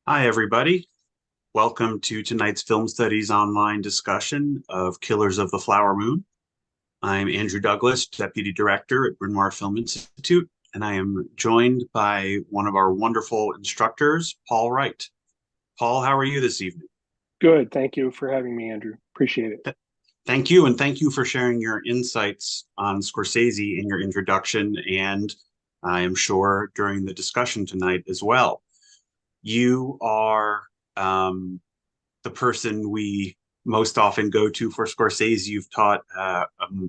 Hi, everybody. Welcome to tonight's Film Studies online discussion of Killers of the Flower Moon. I'm Andrew Douglas, Deputy Director at Bryn Mawr Film Institute, and I am joined by one of our wonderful instructors, Paul Wright. Paul, how are you this evening? Good. Thank you for having me, Andrew. Appreciate it. Th- Thank you, and thank you for sharing your insights on Scorsese in your introduction, and I am sure during the discussion tonight as well. You are the person we most often go to for Scorsese. You've taught a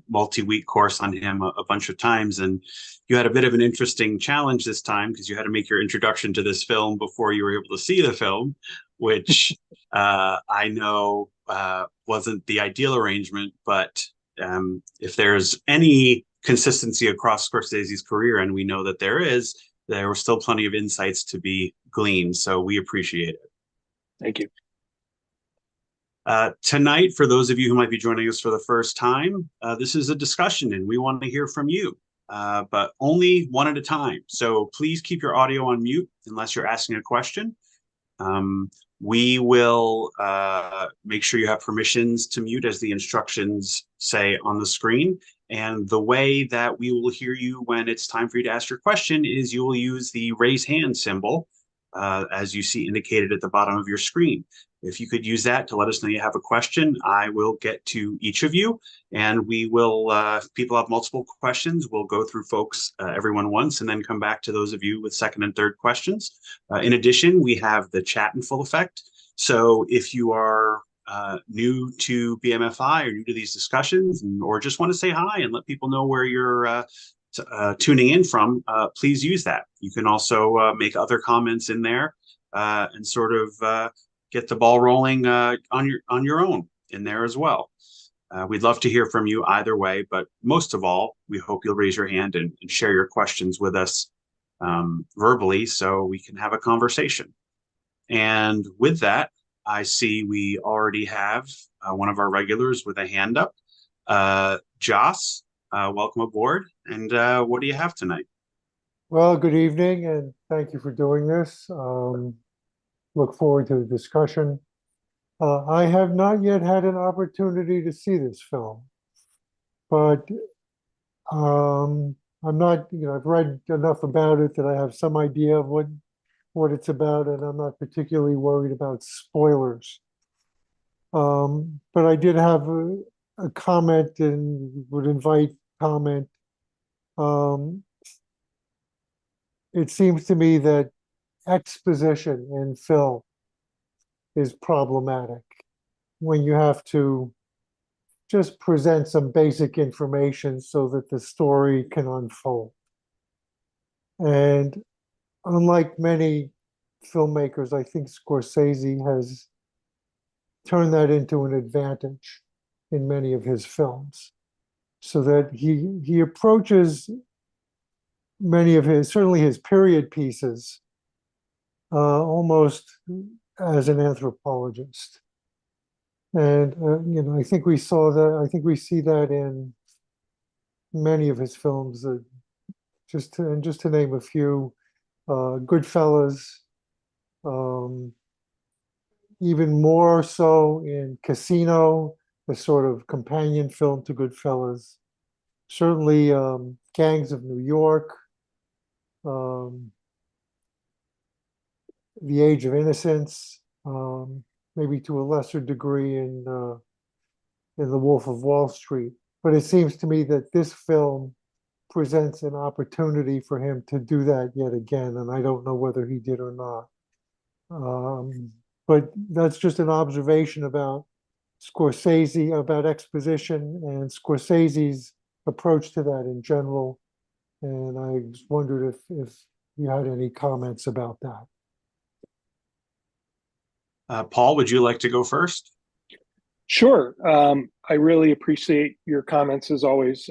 multi-week course on him a bunch of times, and you had a bit of an interesting challenge this time because you had to make your introduction to this film before you were able to see the film, which I know wasn't the ideal arrangement, but if there's any consistency across Scorsese's career, and we know that there were still plenty of insights to be gleaned, so we appreciate it. Thank you. Tonight, for those of you who might be joining us for the first time, this is a discussion and we want to hear from you, but only one at a time. So please keep your audio on mute unless you're asking a question. We will make sure you have permissions to mute as the instructions say on the screen. And the way that we will hear you when it's time for you to ask your question is you will use the raise hand symbol as you see indicated at the bottom of your screen. If you could use that to let us know you have a question, I will get to each of you, and we will, if people have multiple questions, we'll go through folks, everyone once, and then come back to those of you with second and third questions. In addition, we have the chat in full effect. So if you are new to BMFI or new to these discussions, or just want to say hi and let people know where you're tuning in from, please use that. You can also make other comments in there and sort of get the ball rolling on your own in there as well. We'd love to hear from you either way, but most of all, we hope you'll raise your hand and share your questions with us verbally so we can have a conversation. And with that, I see we already have one of our regulars with a hand up. Joss, welcome aboard. And what do you have tonight? Well, good evening, and thank you for doing this. Look forward to the discussion. I have not yet had an opportunity to see this film, but I'm not, I've read enough about it that I have some idea of what it's about, and I'm not particularly worried about spoilers. But I did have a comment and would invite comment. It seems to me that exposition in film is problematic when you have to just present some basic information so that the story can unfold. And unlike many filmmakers, I think Scorsese has turned that into an advantage in many of his films, so that he approaches many of his, certainly his period pieces, almost as an anthropologist. And I think we saw that. I think we see that in many of his films. Just to name a few, Goodfellas, even more so in Casino, the sort of companion film to Goodfellas. Certainly, Gangs of New York, The Age of Innocence, maybe to a lesser degree in The Wolf of Wall Street. But it seems to me that this film presents an opportunity for him to do that yet again, and I don't know whether he did or not. But that's just an observation about Scorsese, about exposition, and Scorsese's approach to that in general. And I just wondered if you had any comments about that. Paul, would you like to go first? Sure. I really appreciate your comments as always,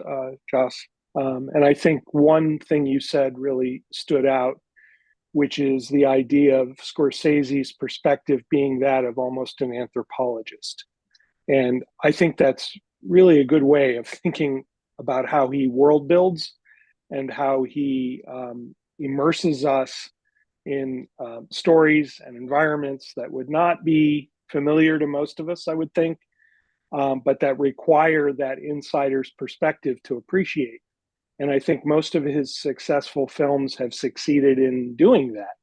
Joss. And I think one thing you said really stood out, which is the idea of Scorsese's perspective being that of almost an anthropologist. And I think that's really a good way of thinking about how he world builds and how he immerses us in stories and environments that would not be familiar to most of us, I would think, but that require that insider's perspective to appreciate. And I think most of his successful films have succeeded in doing that.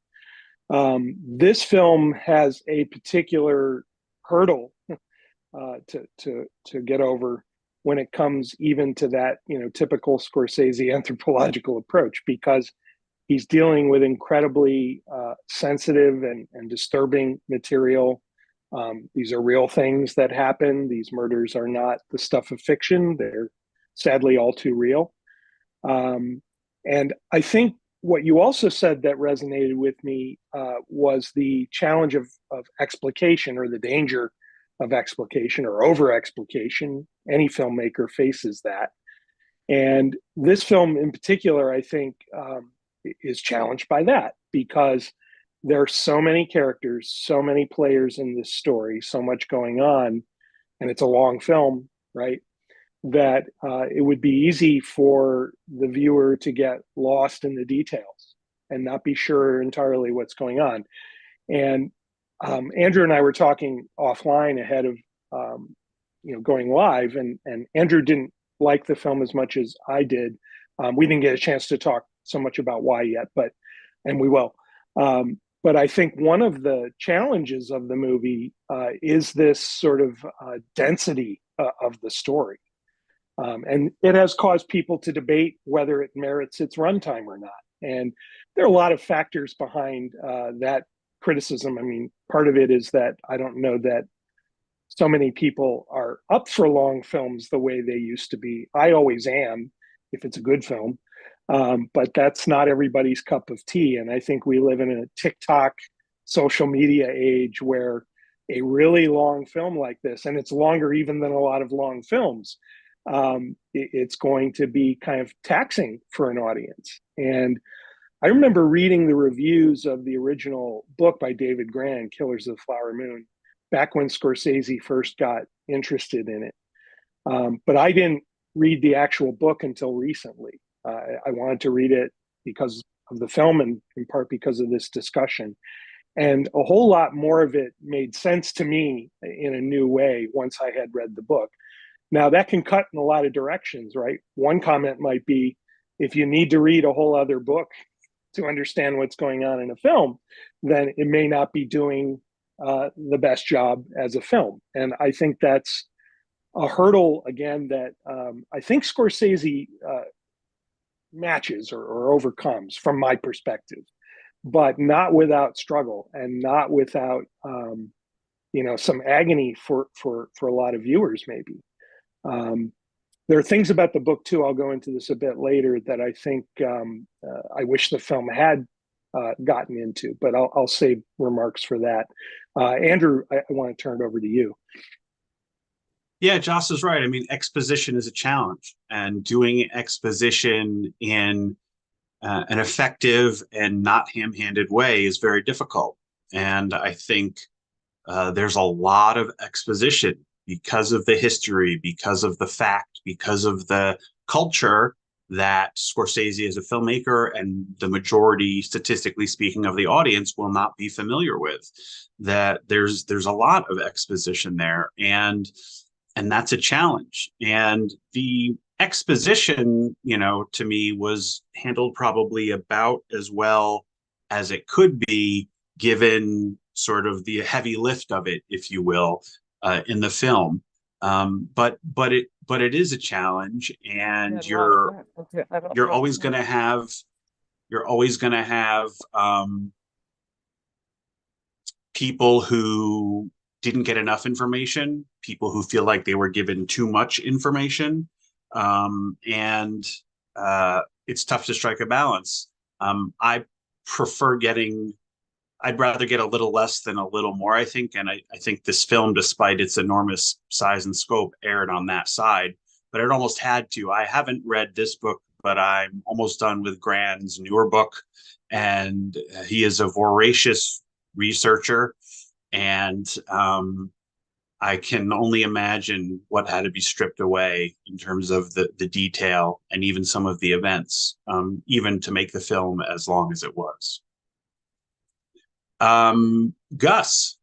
This film has a particular hurdle to get over when it comes even to that, typical Scorsese anthropological approach, because he's dealing with incredibly sensitive and disturbing material. These are real things that happen. These murders are not the stuff of fiction. They're sadly all too real. And I think what you also said that resonated with me was the challenge of explication, or the danger of explication or over explication. Any filmmaker faces that. And this film in particular, I think, is challenged by that, because there are so many characters, so many players in this story, so much going on, and it's a long film, right? That it would be easy for the viewer to get lost in the details and not be sure entirely what's going on. And Andrew and I were talking offline ahead of going live, and Andrew didn't like the film as much as I did. We didn't get a chance to talk so much about why yet, and we will. But I think one of the challenges of the movie is this sort of density of the story. And it has caused people to debate whether it merits its runtime or not. And there are a lot of factors behind that criticism. I mean, part of it is that I don't know that so many people are up for long films the way they used to be. I always am, if it's a good film. But that's not everybody's cup of tea. And I think we live in a TikTok social media age where a really long film like this, and it's longer even than a lot of long films, it's going to be kind of taxing for an audience. And I remember reading the reviews of the original book by David Grann, Killers of the Flower Moon, back when Scorsese first got interested in it. But I didn't read the actual book until recently. I wanted to read it because of the film, and in part because of this discussion. And a whole lot more of it made sense to me in a new way once I had read the book. Now, that can cut in a lot of directions, right? One comment might be, if you need to read a whole other book to understand what's going on in a film, then it may not be doing the best job as a film. And I think that's a hurdle, again, that I think Scorsese matches or overcomes from my perspective, but not without struggle, and not without some agony for a lot of viewers, maybe. There are things about the book too, I'll go into this a bit later, that I think I wish the film had gotten into, but I'll save remarks for that. Andrew, I want to turn it over to you. Yeah, Joss is right. I mean, exposition is a challenge, and doing exposition in an effective and not ham-handed way is very difficult. And I think there's a lot of exposition because of the history, because of the fact, because of the culture that Scorsese as a filmmaker and the majority, statistically speaking, of the audience will not be familiar with. That there's a lot of exposition there, and that's a challenge. And the exposition, to me, was handled probably about as well as it could be, given sort of the heavy lift of it, if you will, in the film. But it is a challenge, and you're always going to have people who didn't get enough information, people who feel like they were given too much information, and it's tough to strike a balance. I'd rather get a little less than a little more, I think. And I think this film, despite its enormous size and scope, erred on that side. But it almost had to. I haven't read this book, but I'm almost done with Grann's newer book. And he is a voracious researcher. And I can only imagine what had to be stripped away in terms of the detail and even some of the events, even to make the film as long as it was. Gus,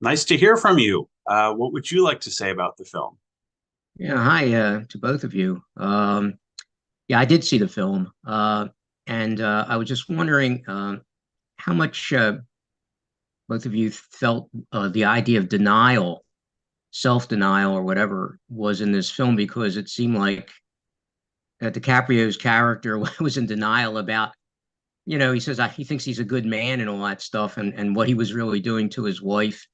nice to hear from you. What would you like to say about the film? Yeah, hi to both of you. Yeah, I did see the film, and I was just wondering how much both of you felt the idea of denial, self-denial, or whatever was in this film, because it seemed like that DiCaprio's character was in denial about, he says he thinks he's a good man and all that stuff, and what he was really doing to his wife,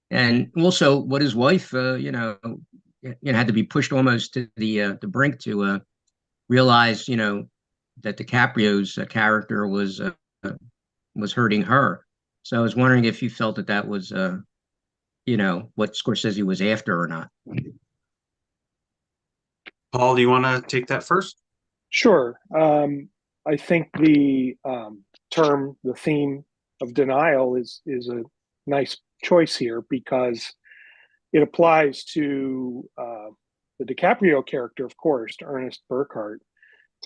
and also what his wife, had to be pushed almost to the brink to realize, that DiCaprio's character was hurting her. So I was wondering if you felt that that was, what Scorsese was after or not. Paul, do you want to take that first? Sure. I think the the theme of denial is a nice choice here, because it applies to the DiCaprio character, of course, to Ernest Burkhart,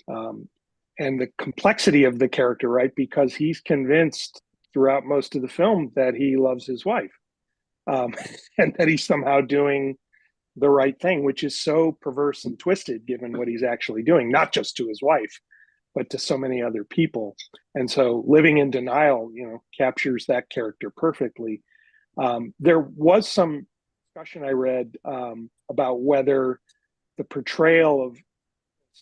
and the complexity of the character, right? Because he's convinced throughout most of the film that he loves his wife, and that he's somehow doing the right thing, which is so perverse and twisted given what he's actually doing, not just to his wife, but to so many other people. And so living in denial, captures that character perfectly. There was some discussion I read about whether the portrayal of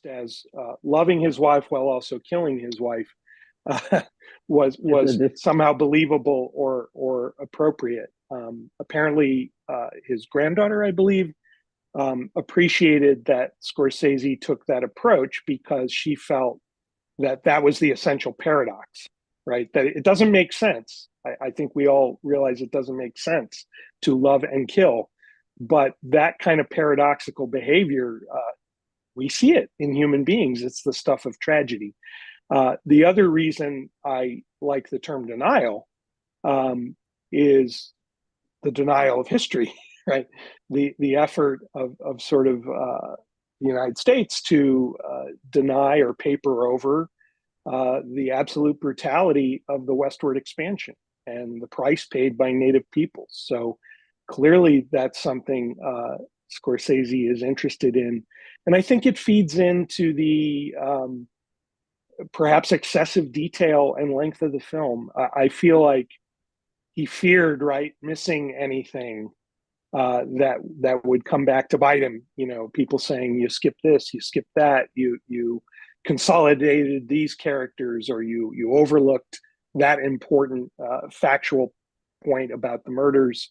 as loving his wife while also killing his wife was somehow believable or appropriate. Apparently, his granddaughter, I believe, appreciated that Scorsese took that approach, because she felt that that was the essential paradox, right? That it doesn't make sense. I think we all realize it doesn't make sense to love and kill, but that kind of paradoxical behavior, we see it in human beings. It's the stuff of tragedy. The other reason I like the term denial is the denial of history, right? The effort of sort of the United States to deny or paper over the absolute brutality of the westward expansion and the price paid by native peoples. So clearly that's something Scorsese is interested in. And I think it feeds into the perhaps excessive detail and length of the film. I feel like he feared, right, missing anything that would come back to bite him. People saying you skip this, you skip that, you consolidated these characters, or you overlooked that important factual point about the murders.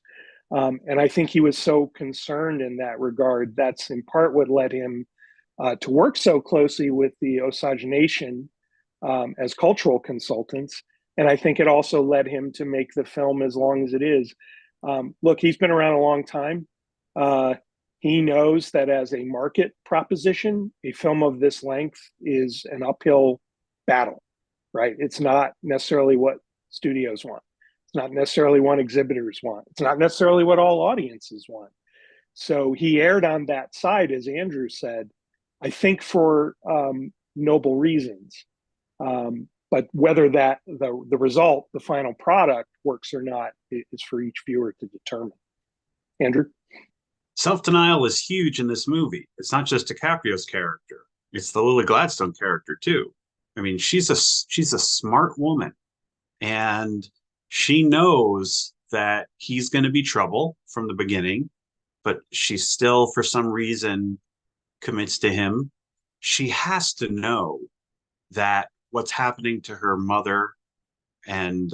And I think he was so concerned in that regard. That's in part what led him to work so closely with the Osage Nation as cultural consultants. And I think it also led him to make the film as long as it is. Look, he's been around a long time. He knows that as a market proposition, a film of this length is an uphill battle, right? It's not necessarily what studios want. It's not necessarily what exhibitors want. It's not necessarily what all audiences want. So he erred on that side, as Andrew said, I think for noble reasons. But whether that the result, the final product, works or not is for each viewer to determine. Andrew? Self-denial is huge in this movie. It's not just DiCaprio's character. It's the Lily Gladstone character too. I mean, she's a smart woman, and she knows that he's going to be trouble from the beginning, but she still, for some reason, commits to him. She has to know that what's happening to her mother and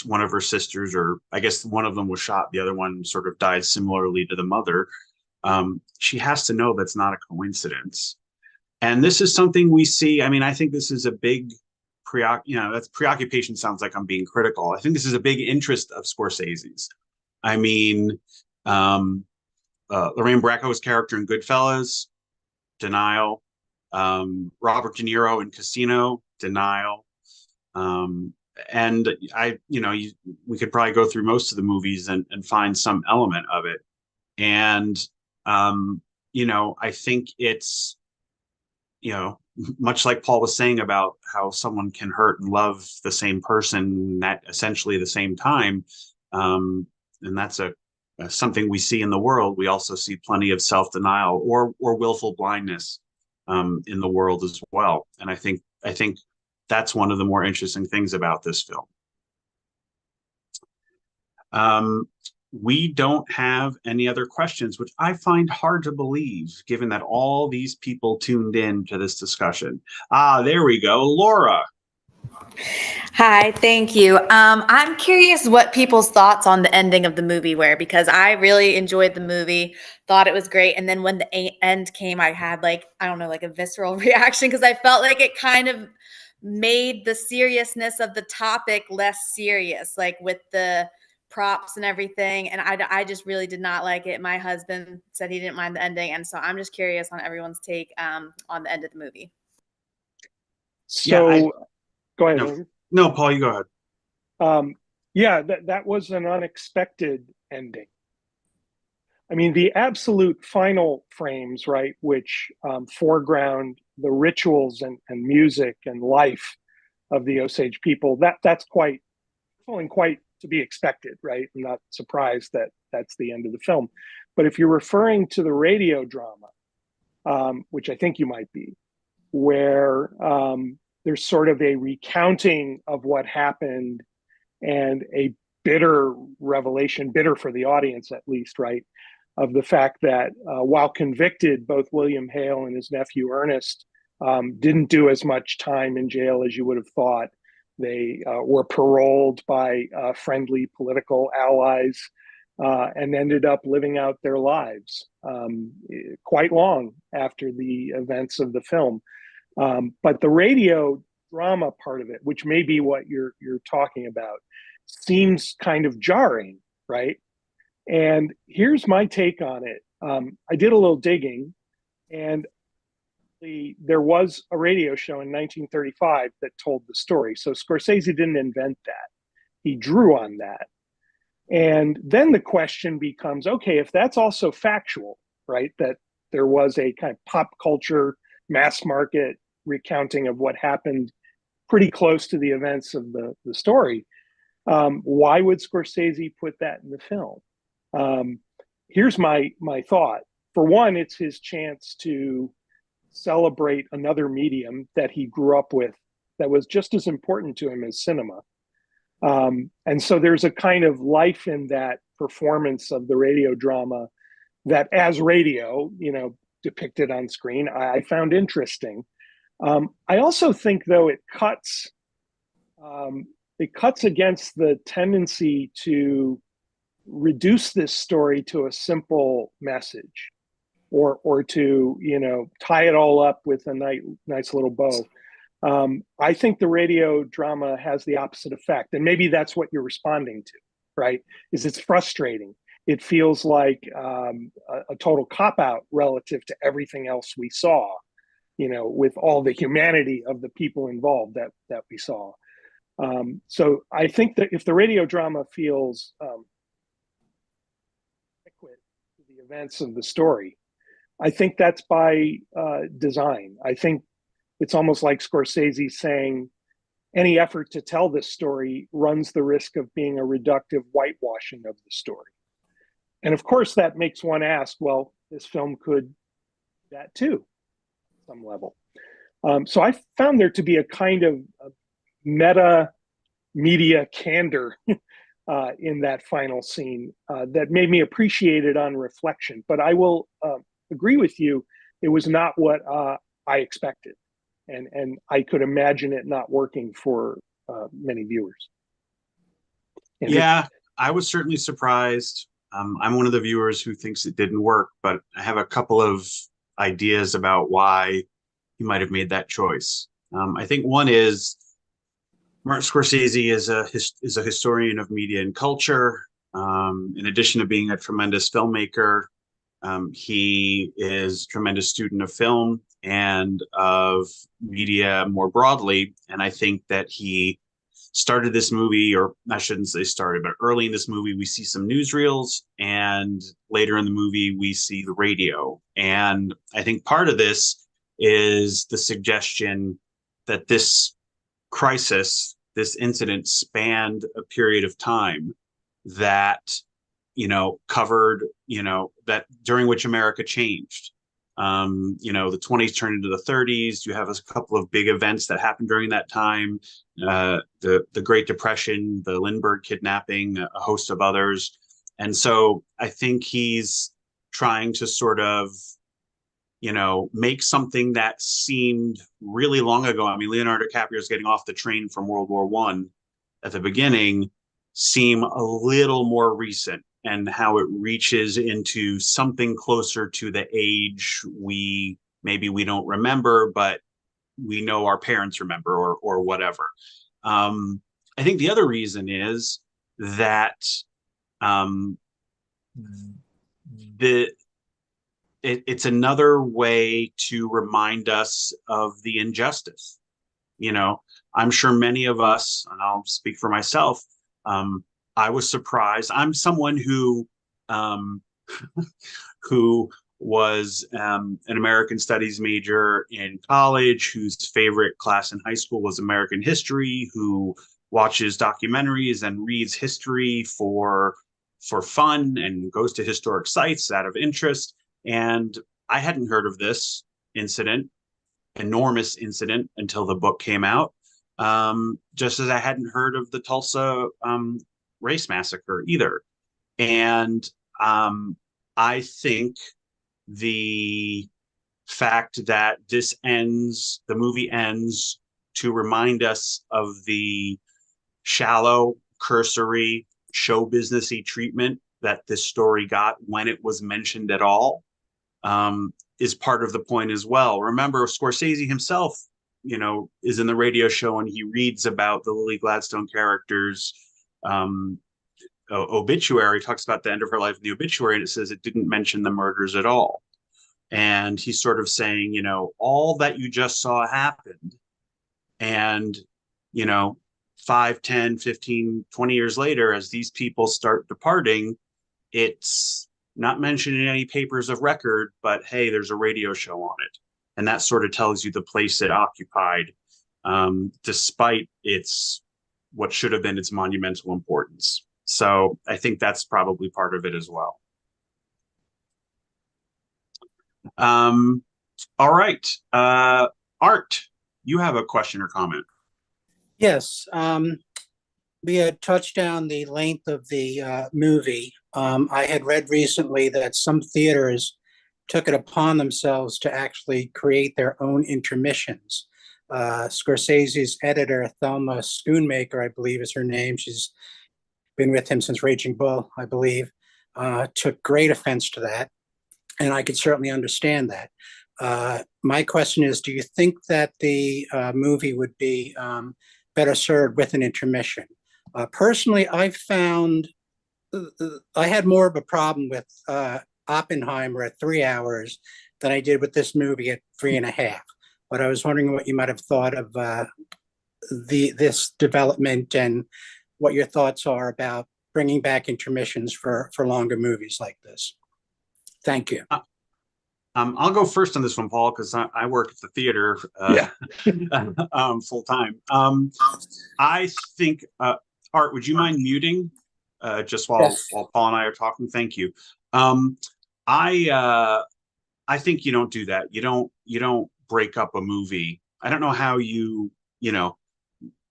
one of her sisters, or I guess one of them was shot, the other one sort of died similarly to the mother. She has to know that's not a coincidence. And this is something we see. I mean, I think this is a big that's preoccupation sounds like I'm being critical. I think this is a big interest of Scorsese's. I mean, Lorraine Bracco's character in Goodfellas, denial. Robert De Niro in Casino, denial. And we could probably go through most of the movies and find some element of it. And, I think it's, much like Paul was saying about how someone can hurt and love the same person at essentially the same time, and that's something we see in the world. We also see plenty of self-denial or willful blindness in the world as well. And I think that's one of the more interesting things about this film. We don't have any other questions, which I find hard to believe, given that all these people tuned in to this discussion. There we go. Laura. Hi, thank you. I'm curious what people's thoughts on the ending of the movie were, because I really enjoyed the movie, thought it was great. And then when the end came, I had like, I don't know, like a visceral reaction, because I felt like it kind of made the seriousness of the topic less serious, like with the props and everything. And I just really did not like it. My husband said he didn't mind the ending. And so I'm just curious on everyone's take on the end of the movie. So go ahead. Andrew. No, Paul, you go ahead. Yeah, that was an unexpected ending. I mean, the absolute final frames, right, which foreground the rituals and music and life of the Osage people, that's quite to be expected, right? I'm not surprised that that's the end of the film. But if you're referring to the radio drama, which I think you might be, where there's sort of a recounting of what happened and a bitter revelation, bitter for the audience at least, right, of the fact that while convicted, both William Hale and his nephew Ernest didn't do as much time in jail as you would have thought. They were paroled by friendly political allies and ended up living out their lives quite long after the events of the film. But the radio drama part of it, which may be what you're talking about, seems kind of jarring, right? And here's my take on it. I did a little digging, and there was a radio show in 1935 that told the story. So Scorsese didn't invent that. He drew on that. And then the question becomes, okay, if that's also factual, right, that there was a kind of pop culture, mass market recounting of what happened pretty close to the events of the story, why would Scorsese put that in the film? Here's my thought. For one, it's his chance to celebrate another medium that he grew up with that was just as important to him as cinema. And so there's a kind of life in that performance of the radio drama that, as radio, depicted on screen, I found interesting. I also think, though, it cuts against the tendency to reduce this story to a simple message, or to tie it all up with a nice little bow. I think the radio drama has the opposite effect, and maybe that's what you're responding to, right? Is it's frustrating. It feels like a total cop-out relative to everything else we saw, with all the humanity of the people involved that we saw. So I think that if the radio drama feels adequate to the events of the story, I think that's by design. I think it's almost like Scorsese saying any effort to tell this story runs the risk of being a reductive whitewashing of the story. And of course, that makes one ask, well, this film could do that too, at some level. So I found there to be a kind of meta media candor in that final scene that made me appreciate it on reflection. But I will agree with you, it was not what I expected. And I could imagine it not working for many viewers. And yeah, I was certainly surprised. I'm one of the viewers who thinks it didn't work, but I have a couple of ideas about why he might have made that choice. I think one is Martin Scorsese is a historian of media and culture. In addition to being a tremendous filmmaker, he is a tremendous student of film and of media more broadly. And I think that he started this movie, or I shouldn't say started, but early in this movie, we see some newsreels, and later in the movie, we see the radio. And I think part of this is the suggestion that this crisis, this incident, spanned a period of time that, covered, that during which America changed. The 20s turned into the 30s. You have a couple of big events that happened during that time. The Great Depression, the Lindbergh kidnapping, a host of others. And so I think he's trying to sort of, make something that seemed really long ago. I mean, Leonardo DiCaprio is getting off the train from World War I at the beginning, seem a little more recent, and how it reaches into something closer to the age we don't remember, but we know our parents remember, or whatever. I think the other reason is that it's another way to remind us of the injustice. I'm sure many of us, and I'll speak for myself, I was surprised. I'm someone who who was an American Studies major in college, whose favorite class in high school was American history, who watches documentaries and reads history for fun and goes to historic sites out of interest. And I hadn't heard of this enormous incident, until the book came out. Just as I hadn't heard of the Tulsa race massacre either. And I think the fact that the movie ends to remind us of the shallow, cursory, show businessy treatment that this story got when it was mentioned at all, is part of the point as well. Remember, Scorsese himself, is in the radio show, and he reads about the Lily Gladstone character's obituary. He talks about the end of her life in the obituary, and it says it didn't mention the murders at all. And he's sort of saying, all that you just saw happened, and 5, 10, 15, 20 years later, as these people start departing, it's not mentioned in any papers of record, but hey, there's a radio show on it. And that sort of tells you the place it occupied, despite what should have been its monumental importance. So I think that's probably part of it as well. All right. Art, you have a question or comment? Yes. We had touched on the length of the movie. I had read recently that some theaters took it upon themselves to actually create their own intermissions. Scorsese's editor, Thelma Schoonmaker, I believe is her name, she's been with him since Raging Bull, I believe, took great offense to that. And I could certainly understand that. My question is, do you think that the movie would be better served with an intermission? Personally, I found I had more of a problem with Oppenheimer at 3 hours than I did with this movie at 3.5. But I was wondering what you might have thought of this development, and what your thoughts are about bringing back intermissions for longer movies like this. Thank you. I'll go first on this one, Paul, because I work at the theater full time. I think, Art, would you mind muting just while Paul and I are talking? Thank you. I think you don't do that. You don't break up a movie. I don't know how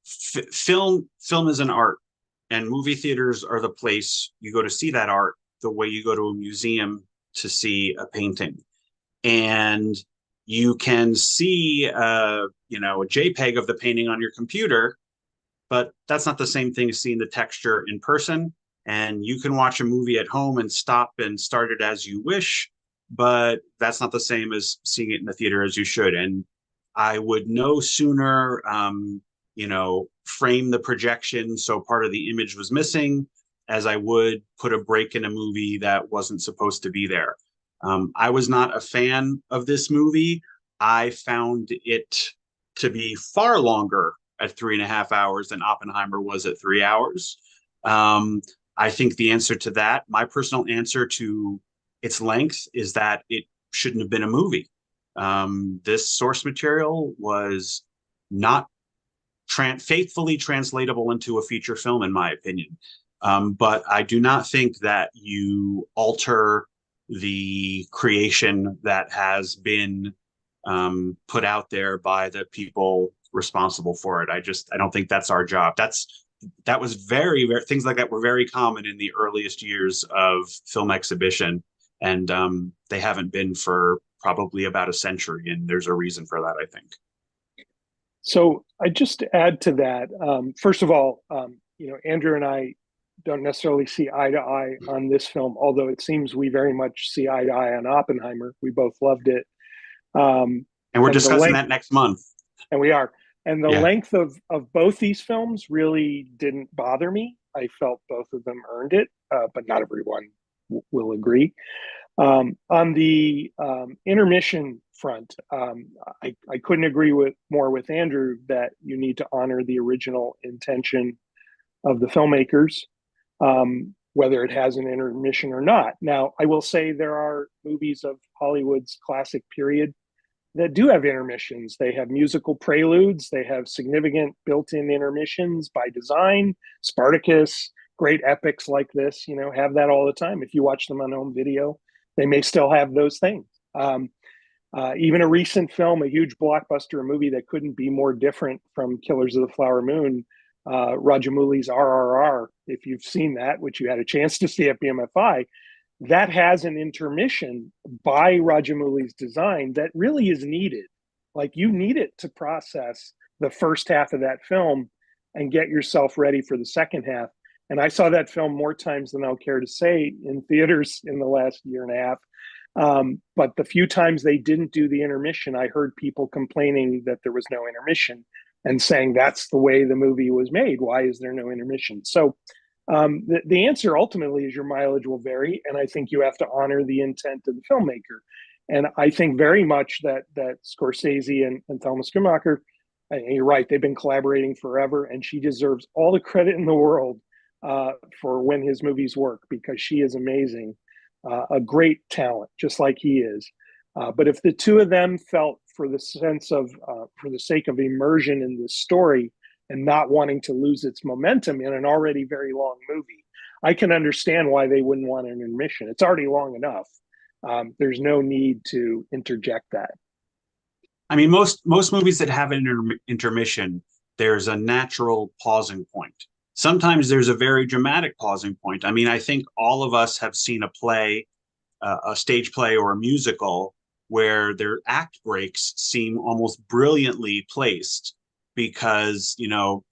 film is an art, and movie theaters are the place you go to see that art, the way you go to a museum to see a painting. And you can see a JPEG of the painting on your computer, but that's not the same thing as seeing the texture in person. And you can watch a movie at home and stop and start it as you wish, but that's not the same as seeing it in the theater as you should. And I would no sooner frame the projection so part of the image was missing, as I would put a break in a movie that wasn't supposed to be there. I was not a fan of this movie. I found it to be far longer at 3.5 hours than Oppenheimer was at 3 hours. I think the answer to that, my personal answer to its length, is that it shouldn't have been a movie. This source material was not faithfully translatable into a feature film, in my opinion. But I do not think that you alter the creation that has been put out there by the people responsible for it. I don't think that's our job. That was very, very, things like that were very common in the earliest years of film exhibition. And they haven't been for probably about a century. And there's a reason for that, I think. So I just add to that. First of all, Andrew and I don't necessarily see eye to eye on this film, although it seems we very much see eye to eye on Oppenheimer. We both loved it. And we're discussing that next month. And we are. And the Yeah. length of both these films really didn't bother me. I felt both of them earned it, but not everyone will agree. On the intermission front, I couldn't agree more with Andrew that you need to honor the original intention of the filmmakers, whether it has an intermission or not. Now, I will say there are movies of Hollywood's classic period that do have intermissions. They have musical preludes. They have significant built-in intermissions by design. Spartacus, great epics like this, have that all the time. If you watch them on home video, they may still have those things. Even a recent film, a huge blockbuster, a movie that couldn't be more different from Killers of the Flower Moon, Rajamouli's RRR, if you've seen that, which you had a chance to see at BMFI, that has an intermission by Rajamouli's design that really is needed. Like, you need it to process the first half of that film and get yourself ready for the second half. And I saw that film more times than I'll care to say in theaters in the last year and a half. But the few times they didn't do the intermission, I heard people complaining that there was no intermission and saying that's the way the movie was made. Why is there no intermission? So the answer ultimately is your mileage will vary. And I think you have to honor the intent of the filmmaker. And I think very much that Scorsese and Thelma Schoonmaker, and you're right, they've been collaborating forever, and she deserves all the credit in the world for when his movies work, because she is amazing, a great talent, just like he is. But if the two of them felt for the sake of immersion in this story and not wanting to lose its momentum in an already very long movie, I can understand why they wouldn't want an intermission. It's already long enough. There's no need to interject that. I mean, most movies that have an intermission, there's a natural pausing point. Sometimes there's a very dramatic pausing point. I mean, I think all of us have seen a play, a stage play or a musical, where their act breaks seem almost brilliantly placed because,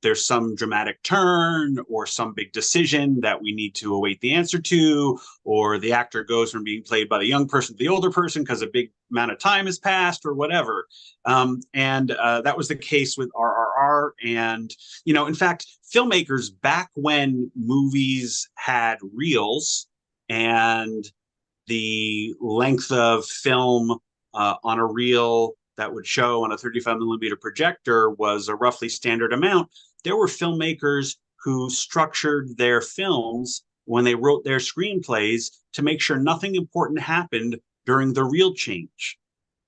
there's some dramatic turn or some big decision that we need to await the answer to, or the actor goes from being played by the young person to the older person because a big amount of time has passed or whatever. And that was the case with RRR. And, in fact, filmmakers back when movies had reels and the length of film on a reel that would show on a 35 millimeter projector was a roughly standard amount. There were filmmakers who structured their films when they wrote their screenplays to make sure nothing important happened during the reel change.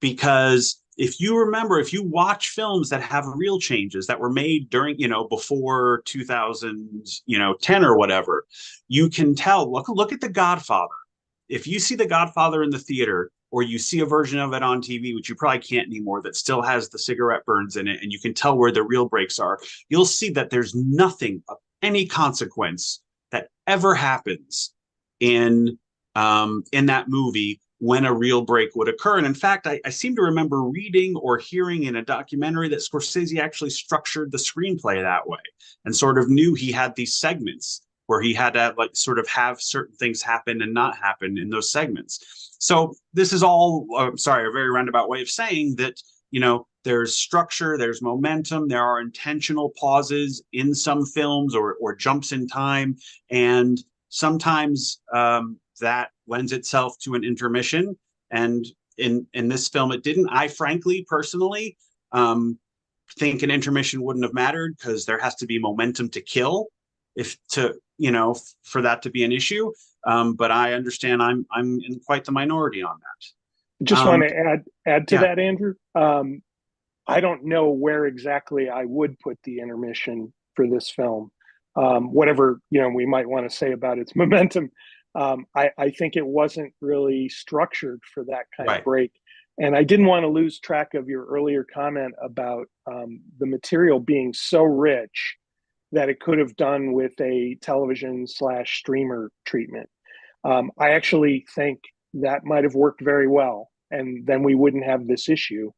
Because if you watch films that have reel changes that were made during, before 2010 or whatever, you can tell, look at The Godfather. If you see The Godfather in the theater, or you see a version of it on TV, which you probably can't anymore, that still has the cigarette burns in it, and you can tell where the reel breaks are, you'll see that there's nothing of any consequence that ever happens in that movie when a reel break would occur. And in fact, I seem to remember reading or hearing in a documentary that Scorsese actually structured the screenplay that way and sort of knew he had these segments where he had to sort of have certain things happen and not happen in those segments. So this is all, a very roundabout way of saying that, there's structure, there's momentum, there are intentional pauses in some films or jumps in time. And sometimes that lends itself to an intermission. And in this film, it didn't. I frankly, personally, think an intermission wouldn't have mattered because there has to be momentum to kill for that to be an issue. But I understand I'm in quite the minority on that. Just want to add to yeah. that, Andrew. I don't know where exactly I would put the intermission for this film. Whatever we might want to say about its momentum, I think it wasn't really structured for that kind of Right. break. And I didn't want to lose track of your earlier comment about the material being so rich that it could have done with a television/streamer treatment. I actually think that might have worked very well, and then we wouldn't have this issue.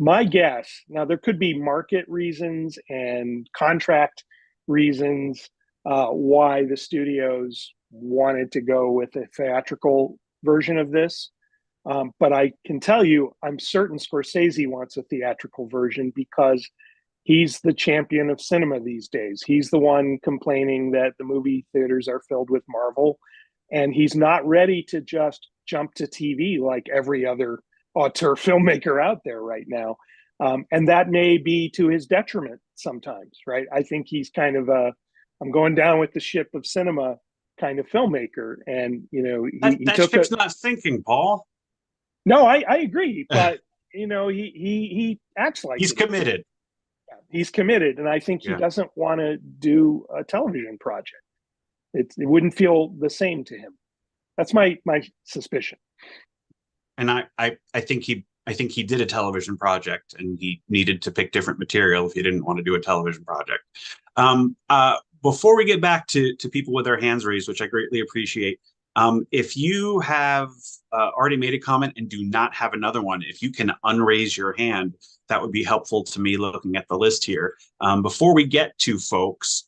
My guess, now there could be market reasons and contract reasons why the studios wanted to go with a theatrical version of this. But I can tell you, I'm certain Scorsese wants a theatrical version because he's the champion of cinema these days. He's the one complaining that the movie theaters are filled with Marvel, and he's not ready to just jump to TV like every other auteur filmmaker out there right now. And that may be to his detriment sometimes, right? I think he's kind of I'm going down with the ship of cinema kind of filmmaker. And, he That took ship's not sinking, Paul. No, I agree. But, he acts like He's committed. He's committed. And I think he doesn't want to do a television project. It wouldn't feel the same to him. That's my suspicion. And I think he did a television project, and he needed to pick different material if he didn't want to do a television project. Before we get back to people with their hands raised, which I greatly appreciate, if you have already made a comment and do not have another one, if you can unraise your hand, that would be helpful to me looking at the list here. Before we get to folks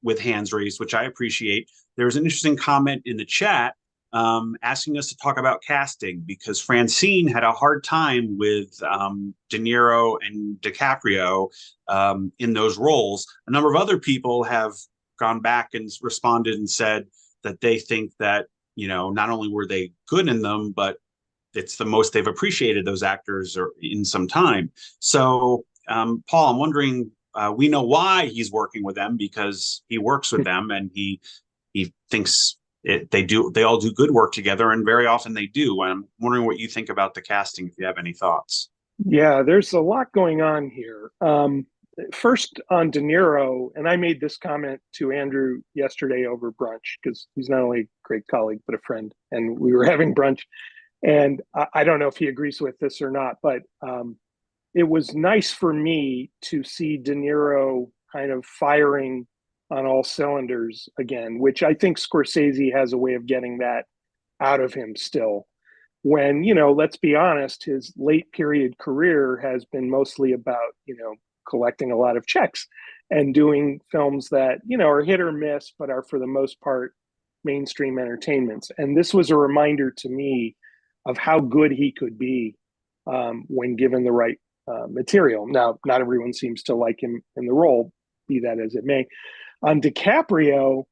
with hands raised, which I appreciate, there's an interesting comment in the chat asking us to talk about casting, because Francine had a hard time with De Niro and DiCaprio in those roles. A number of other people have gone back and responded and said that they think that, not only were they good in them, but it's the most they've appreciated those actors or in some time. So, Paul, I'm wondering, we know why he's working with them, because he works with them and he thinks they all do good work together, and very often they do. I'm wondering what you think about the casting, if you have any thoughts. Yeah, there's a lot going on here. First on De Niro, and I made this comment to Andrew yesterday over brunch, because he's not only a great colleague, but a friend, and we were having brunch. And I don't know if he agrees with this or not, but it was nice for me to see De Niro kind of firing on all cylinders again, which I think Scorsese has a way of getting that out of him still. When, let's be honest, his late period career has been mostly about, collecting a lot of checks and doing films that, are hit or miss, but are for the most part mainstream entertainments. And this was a reminder to me of how good he could be when given the right material. Now, not everyone seems to like him in the role, be that as it may. On DiCaprio,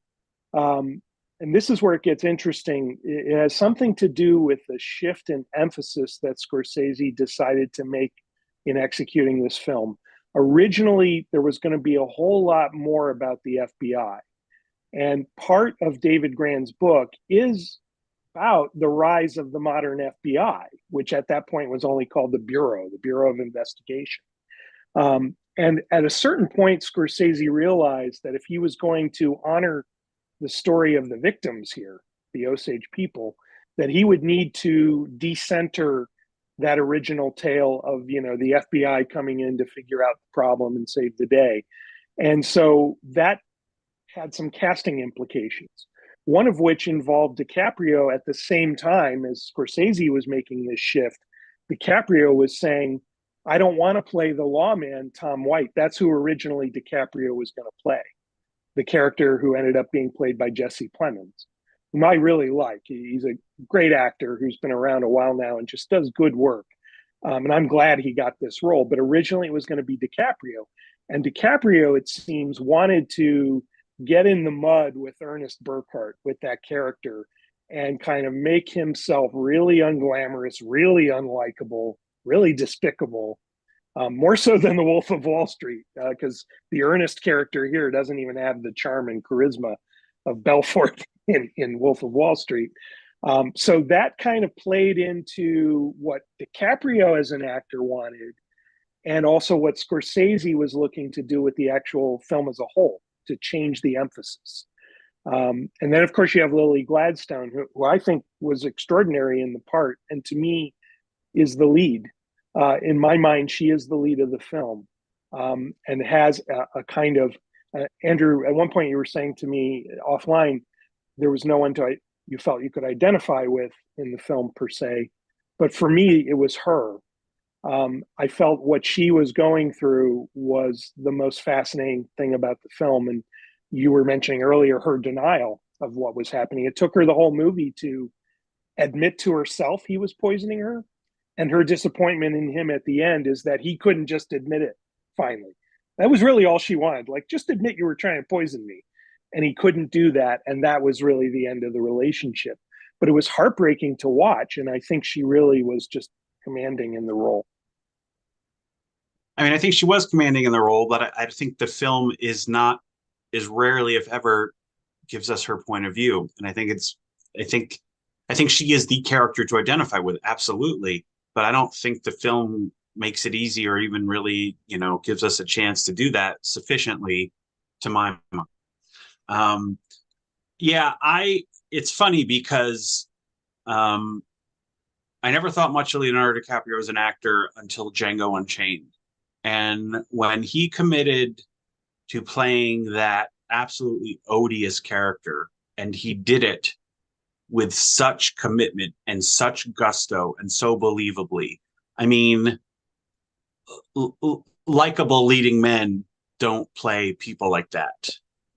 and this is where it gets interesting, it has something to do with the shift in emphasis that Scorsese decided to make in executing this film. Originally, there was going to be a whole lot more about the FBI. And part of David Grann's book is about the rise of the modern FBI, which at that point was only called the Bureau of Investigation. And at a certain point, Scorsese realized that if he was going to honor the story of the victims here, the Osage people, that he would need to decenter that original tale of, the FBI coming in to figure out the problem and save the day. And so that had some casting implications, one of which involved DiCaprio at the same time as Scorsese was making this shift. DiCaprio was saying, I don't want to play the lawman, Tom White. That's who originally DiCaprio was going to play, the character who ended up being played by Jesse Plemons, whom I really like. He's a great actor who's been around a while now and just does good work. And I'm glad he got this role. But originally it was going to be DiCaprio. And DiCaprio, it seems, wanted to get in the mud with Ernest Burkhart, with that character, and kind of make himself really unglamorous, really unlikable, really despicable, more so than the Wolf of Wall Street, because the Ernest character here doesn't even have the charm and charisma of Belfort in Wolf of Wall Street. So that kind of played into what DiCaprio as an actor wanted, and also what Scorsese was looking to do with the actual film as a whole, to change the emphasis. And then, of course, you have Lily Gladstone, who I think was extraordinary in the part, and to me is the lead. In my mind, she is the lead of the film, and has a kind of Andrew. At one point, you were saying to me offline, there was no one you felt you could identify with in the film per se, but for me, it was her. I felt what she was going through was the most fascinating thing about the film. And you were mentioning earlier her denial of what was happening. It took her the whole movie to admit to herself he was poisoning her. And her disappointment in him at the end is that he couldn't just admit it finally. That was really all she wanted. Like, just admit you were trying to poison me. And he couldn't do that. And that was really the end of the relationship. But it was heartbreaking to watch. And I think she really was just commanding in the role. I mean, I think she was commanding in the role, but I think the film is rarely, if ever, gives us her point of view. And I think she is the character to identify with, absolutely. But I don't think the film makes it easy or even really, gives us a chance to do that sufficiently, to my mind. It's funny because I never thought much of Leonardo DiCaprio as an actor until Django Unchained. And when he committed to playing that absolutely odious character, and he did it with such commitment and such gusto and so believably. I mean, likable leading men don't play people like that.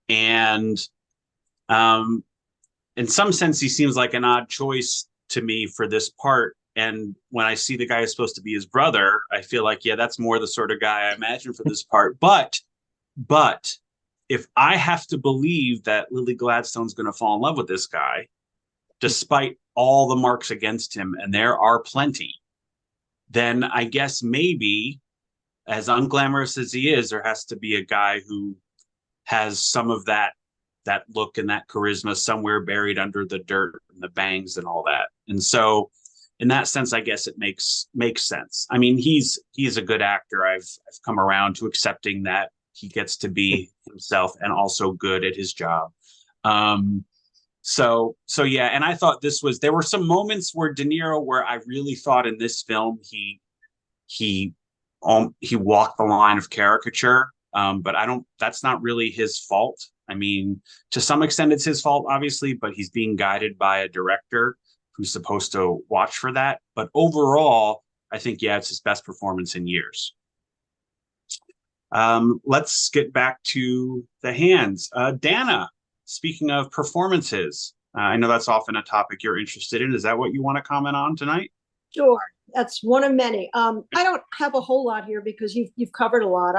And in some sense, he seems like an odd choice to me for this part. And when I see the guy who's supposed to be his brother, I feel like, yeah, that's more the sort of guy I imagine for this part. But if I have to believe that Lily Gladstone's going to fall in love with this guy, despite all the marks against him, and there are plenty, then I guess maybe, as unglamorous as he is, there has to be a guy who has some of that look and that charisma somewhere buried under the dirt and the bangs and all that. And so in that sense, I guess it makes sense. I mean, he's a good actor. I've come around to accepting that he gets to be himself and also good at his job. So yeah, and I thought there were some moments where De Niro, where I really thought in this film he walked the line of caricature. But that's not really his fault. I mean, to some extent it's his fault, obviously, but he's being guided by a director who's supposed to watch for that. But overall, I think, yeah, it's his best performance in years. Let's get back to the hands. Dana, speaking of performances, I know that's often a topic you're interested in. Is that what you want to comment on tonight? Sure. That's one of many. I don't have a whole lot here because you've covered a lot.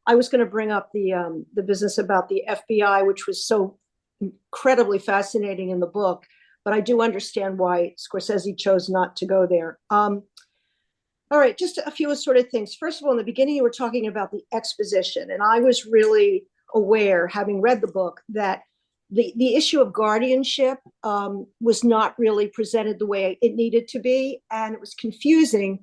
I was going to bring up the business about the FBI, which was so incredibly fascinating in the book, but I do understand why Scorsese chose not to go there. All right, just a few sort of things. First of all, in the beginning, you were talking about the exposition, and I was really aware, having read the book, that the issue of guardianship was not really presented the way it needed to be, and it was confusing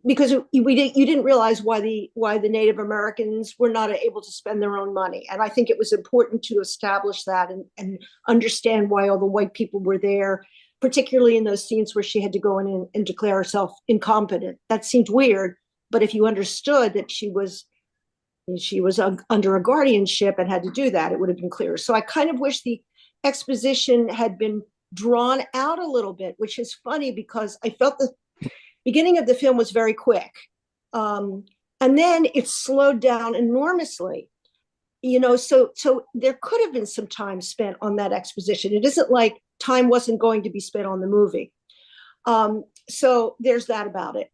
because you didn't realize why the Native Americans were not able to spend their own money. And I think it was important to establish that and understand why all the white people were there, particularly in those scenes where she had to go in and declare herself incompetent. That seemed weird, but if you understood that she was under a guardianship and had to do that, it would have been clearer. So I kind of wish the exposition had been drawn out a little bit, which is funny because I felt the beginning of the film was very quick. And then it slowed down enormously, so there could have been some time spent on that exposition. It isn't like time wasn't going to be spent on the movie. So there's that about it.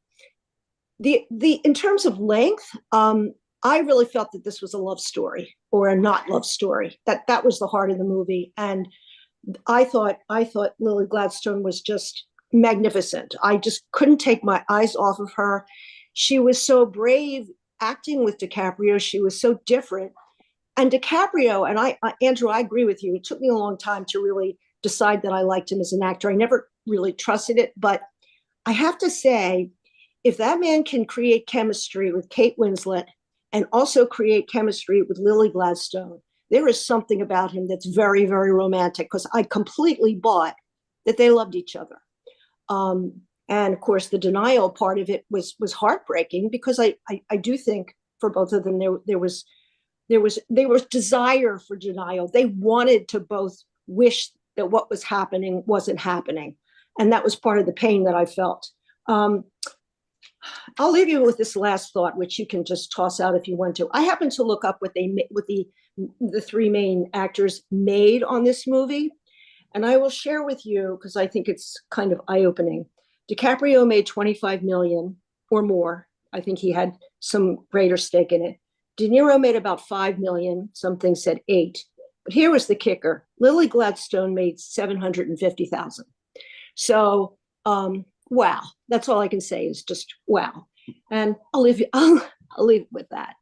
In terms of length, I really felt that this was a love story or a not love story. That was the heart of the movie. And I thought Lily Gladstone was just magnificent. I just couldn't take my eyes off of her. She was so brave acting with DiCaprio. She was so different. And DiCaprio, and Andrew, I agree with you. It took me a long time to really decide that I liked him as an actor. I never really trusted it, but I have to say, if that man can create chemistry with Kate Winslet and also create chemistry with Lily Gladstone, there is something about him that's very, very romantic, because I completely bought that they loved each other. And of course, the denial part of it was heartbreaking, because I do think for both of them there was desire for denial. They wanted to both wish that what was happening wasn't happening, and that was part of the pain that I felt. I'll leave you with this last thought, which you can just toss out if you want to. I happened to look up what the three main actors made on this movie, and I will share with you because I think it's kind of eye-opening. DiCaprio made 25 million or more. I think he had some greater stake in it. De Niro made about 5 million. Something said 8. But here was the kicker. Lily Gladstone made 750,000. So, wow. That's all I can say is just wow. And I'll leave it with that.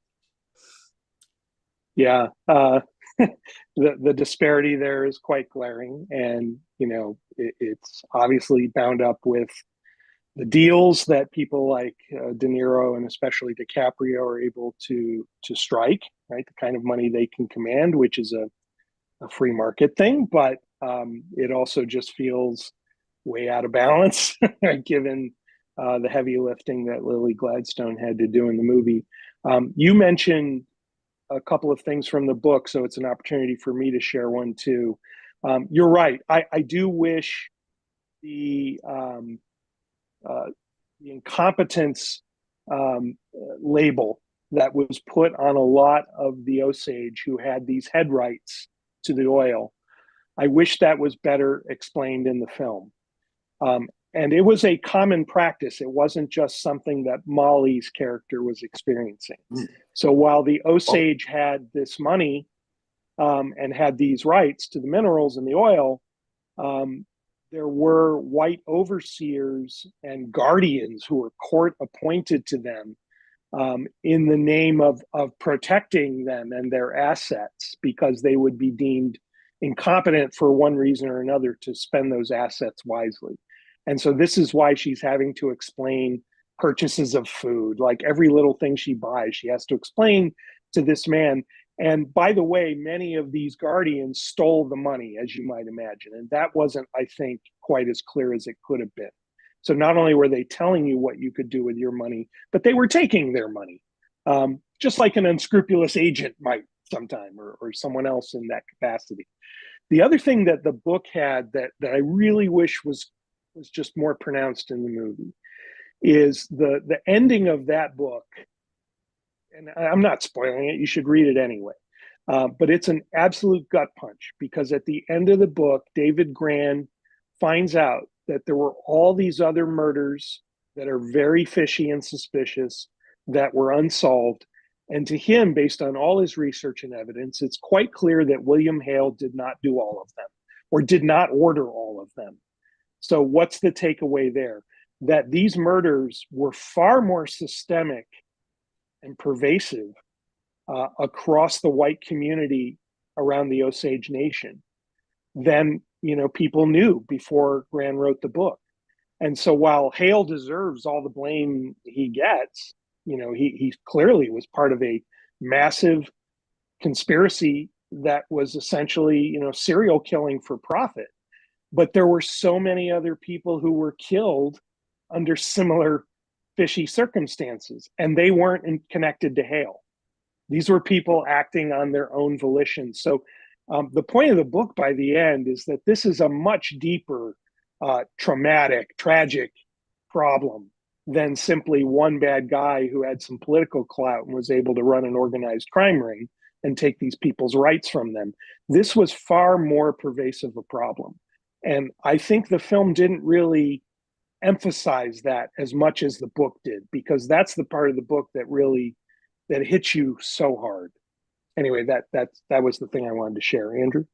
Yeah. The disparity there is quite glaring. And, it's obviously bound up with the deals that people like De Niro and especially DiCaprio are able to strike, right? The kind of money they can command, which is a free market thing, but it also just feels way out of balance given the heavy lifting that Lily Gladstone had to do in the movie. You mentioned a couple of things from the book, so it's an opportunity for me to share one too. You're right. I do wish the incompetence label that was put on a lot of the Osage who had these head rights to the oil. I wish that was better explained in the film. And it was a common practice. It wasn't just something that Molly's character was experiencing. So while the Osage had this money and had these rights to the minerals and the oil, there were white overseers and guardians who were court appointed to them in the name of protecting them and their assets, because they would be deemed incompetent for one reason or another to spend those assets wisely. And so this is why she's having to explain purchases of food, like every little thing she buys, she has to explain to this man. And by the way, many of these guardians stole the money, as you might imagine. And that wasn't, I think, quite as clear as it could have been. So not only were they telling you what you could do with your money, but they were taking their money, just like an unscrupulous agent might sometime, or someone else in that capacity. The other thing that the book had that I really wish was just more pronounced in the movie is the ending of that book. And I'm not spoiling it, you should read it anyway. But it's an absolute gut punch, because at the end of the book, David Gran finds out that there were all these other murders that are very fishy and suspicious that were unsolved. And to him, based on all his research and evidence, it's quite clear that William Hale did not do all of them, or did not order all of them. So what's the takeaway there? That these murders were far more systemic and pervasive across the white community around the Osage Nation than people knew before Gran wrote the book. And so while Hale deserves all the blame he gets, he clearly was part of a massive conspiracy that was essentially serial killing for profit. But there were so many other people who were killed under similar fishy circumstances, and they weren't connected to Hale. These were people acting on their own volition. So the point of the book by the end is that this is a much deeper, traumatic, tragic problem than simply one bad guy who had some political clout and was able to run an organized crime ring and take these people's rights from them. This was far more pervasive a problem. And I think the film didn't really emphasize that as much as the book did, because that's the part of the book that hits you so hard. Anyway, that was the thing I wanted to share. Andrew?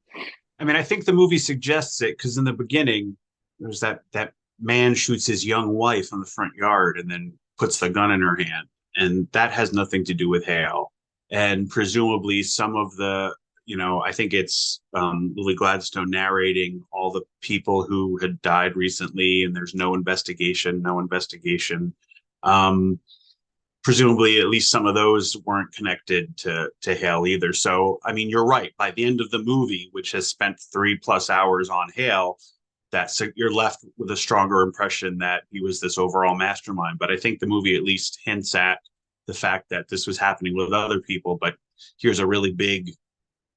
I mean, I think the movie suggests it, because in the beginning, there's that man shoots his young wife in the front yard and then puts the gun in her hand. And that has nothing to do with Hale. And presumably some of the I think it's Lily Gladstone narrating all the people who had died recently, and there's no investigation. Presumably, at least some of those weren't connected to Hale either. So, I mean, you're right. By the end of the movie, which has spent 3+ hours on Hale, you're left with a stronger impression that he was this overall mastermind. But I think the movie at least hints at the fact that this was happening with other people. But here's a really big,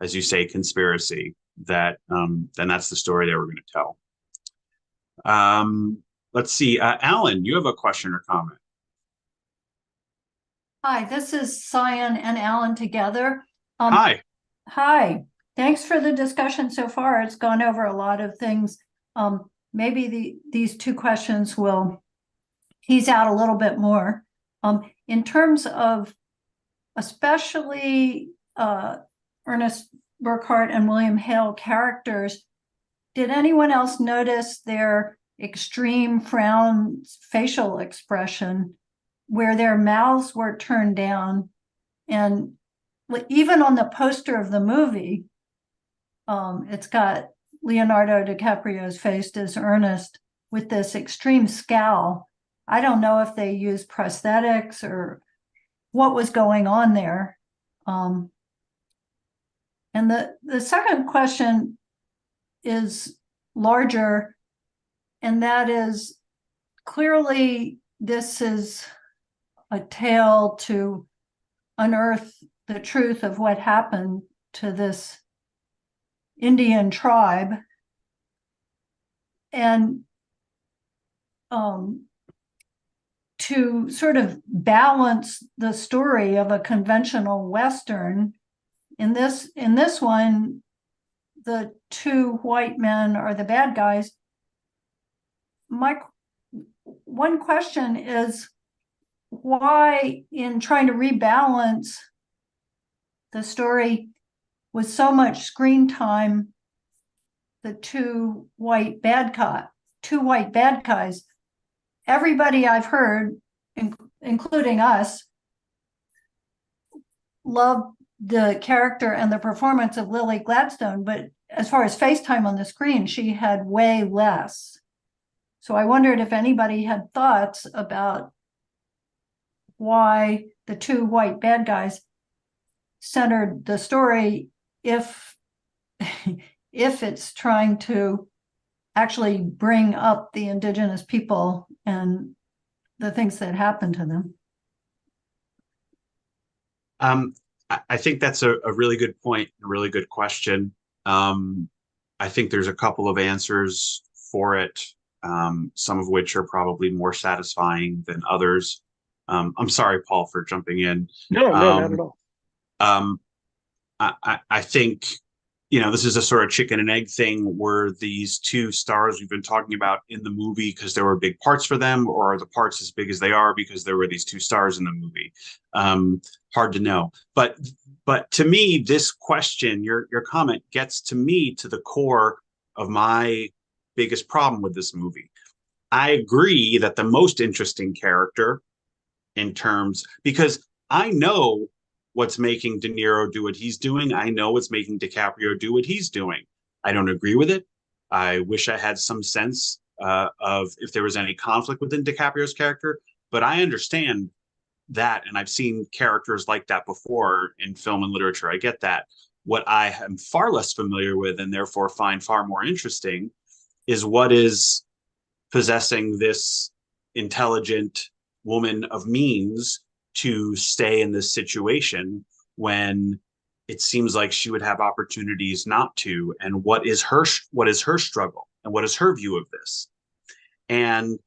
as you say, conspiracy that then that's the story they were going to tell. Let's see, Alan, you have a question or comment? Hi, this is Cyan and Alan together. Hi. Hi, thanks for the discussion so far. It's gone over a lot of things. Maybe these two questions will tease out a little bit more. In terms of especially Ernest Burkhart and William Hale characters, did anyone else notice their extreme frown facial expression where their mouths were turned down? And even on the poster of the movie, it's got Leonardo DiCaprio's face as Ernest with this extreme scowl. I don't know if they used prosthetics or what was going on there. And the second question is larger, and that is, clearly this is a tale to unearth the truth of what happened to this Indian tribe. And to sort of balance the story of a conventional Western, in this one, the two white men are the bad guys. My one question is, why, in trying to rebalance the story with so much screen time, the two white bad guys, everybody I've heard, including us, love the character and the performance of Lily Gladstone, but as far as face time on the screen, she had way less. So I wondered if anybody had thoughts about why the two white bad guys centered the story, if it's trying to actually bring up the indigenous people and the things that happened to them. I think that's a really good point, a really good question. I think there's a couple of answers for it, some of which are probably more satisfying than others. I'm sorry, Paul, for jumping in. No, not at all. I think, this is a sort of chicken and egg thing. Were these two stars we've been talking about in the movie because there were big parts for them, or are the parts as big as they are because there were these two stars in the movie? Hard to know. But to me, this question, your comment, gets to me to the core of my biggest problem with this movie. I agree that the most interesting character because I know what's making De Niro do what he's doing. I know what's making DiCaprio do what he's doing. I don't agree with it. I wish I had some sense of if there was any conflict within DiCaprio's character, but I understand that, and I've seen characters like that before in film and literature. I get that. What I am far less familiar with, and therefore find far more interesting, is what is possessing this intelligent woman of means to stay in this situation when it seems like she would have opportunities not to, and what is her struggle, and what is her view of this. And